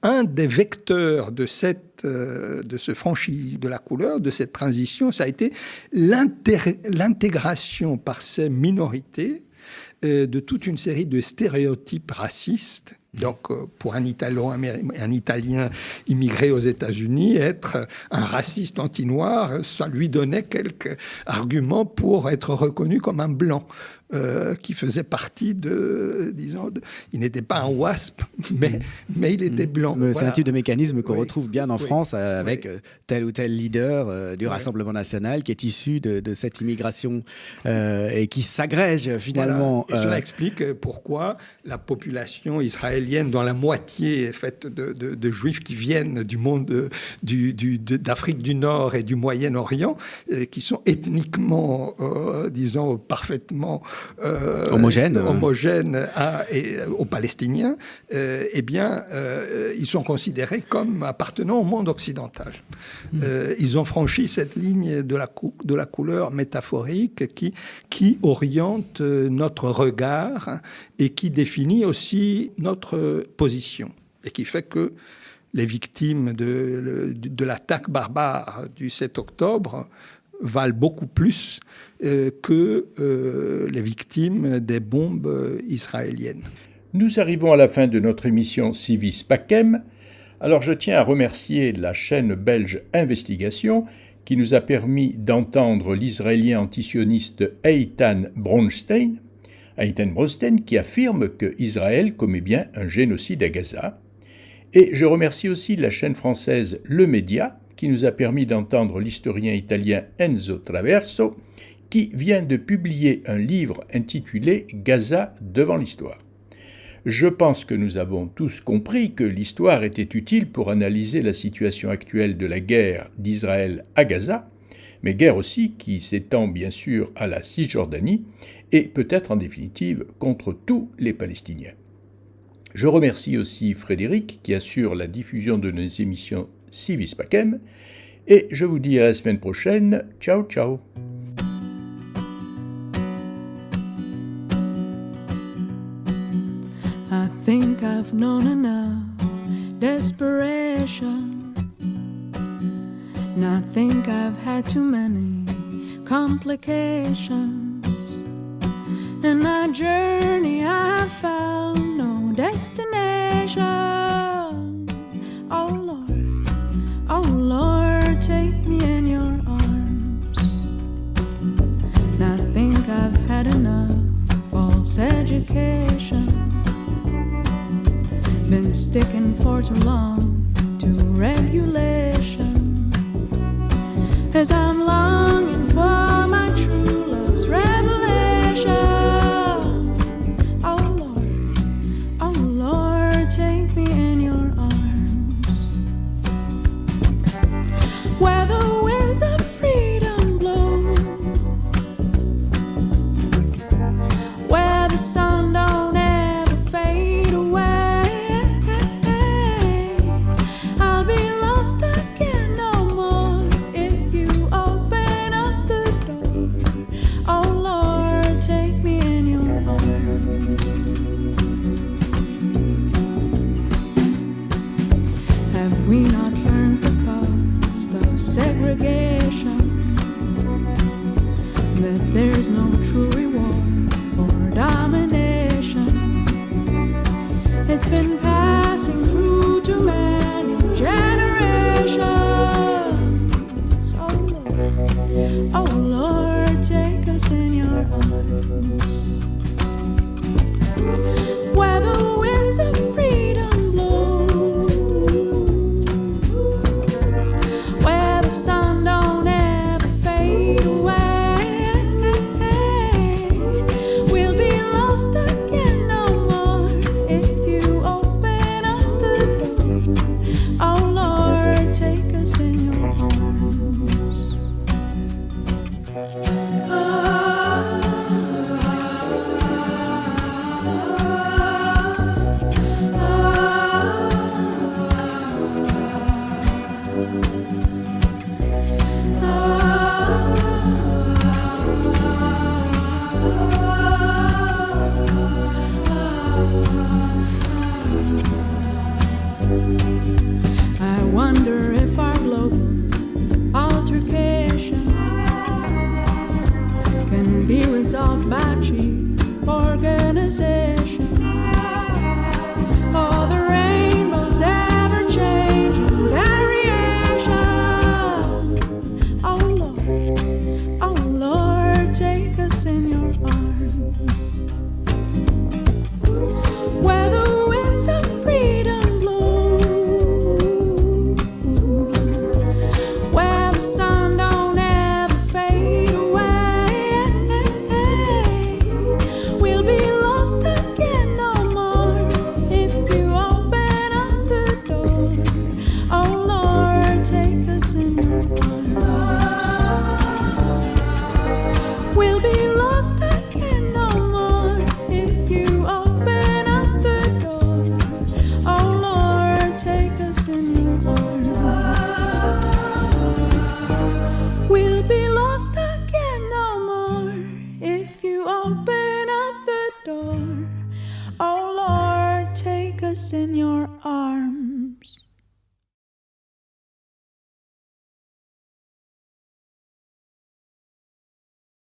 un des vecteurs de ce franchi de la couleur, de cette transition, ça a été l'intégration par ces minorités de toute une série de stéréotypes racistes. Donc, pour un Italien immigré aux États-Unis, être un raciste anti-noir, ça lui donnait quelques arguments pour être reconnu comme un blanc, qui faisait partie il n'était pas un WASP, mais il était blanc. C'est voilà. un type de mécanisme qu'on retrouve bien en France avec tel ou tel leader du Rassemblement national qui est issu de cette immigration et qui s'agrège finalement. Voilà. Et cela explique pourquoi la population israélienne, dont la moitié est faite de juifs qui viennent du monde d'Afrique du Nord et du Moyen-Orient, qui sont ethniquement, disons, parfaitement homogènes aux Palestiniens, eh bien, ils sont considérés comme appartenant au monde occidental. Ils ont franchi cette ligne de la couleur métaphorique qui oriente notre regard et qui définit aussi notre position et qui fait que les victimes de l'attaque barbare du 7 octobre valent beaucoup plus que les victimes des bombes israéliennes. Nous arrivons à la fin de notre émission Civis Pacem. Alors je tiens à remercier la chaîne belge Investigation qui nous a permis d'entendre l'Israélien antisioniste Eitan Bronstein qui affirme que Israël commet bien un génocide à Gaza. Et je remercie aussi la chaîne française Le Média qui nous a permis d'entendre l'historien italien Enzo Traverso qui vient de publier un livre intitulé Gaza devant l'histoire. Je pense que nous avons tous compris que l'histoire était utile pour analyser la situation actuelle de la guerre d'Israël à Gaza, mais guerre aussi qui s'étend bien sûr à la Cisjordanie et peut-être en définitive contre tous les Palestiniens. Je remercie aussi Frédéric qui assure la diffusion de nos émissions Civis Pacem et je vous dis à la semaine prochaine. Ciao, ciao. I think I've known enough desperation, and I think I've had too many complications. In my journey I have found no destination. Oh Lord, take me in your arms. And I think I've had enough false education. Been sticking for too long to regulation, as I'm longing for my true love's revelation. Oh Lord, take me in your arms, where the winds of freedom blow, where the sun don't ever fade away. Segregation, that there's no true reward for domination. It's been passing through too many generations. Oh Lord, take us in your arms, where the winds of freedom blow, where the sun don't ever fade away. We'll be lost again no more if you open up the door. Oh Lord, take us in your arms. I wonder if our global altercation can be resolved by chief organizations, or the rainbow's ever-changing variation. Oh Lord, take us in your arms, where the winds of freedom blow, where the sun don't ever fade away. We'll be lost again no more if you open up the door. Oh Lord, take us in your arms. We'll be lost again no more if you open up the door. Oh Lord, take us in your arms. We'll be lost again no more if you open up the door. Oh Lord, take us in your arms.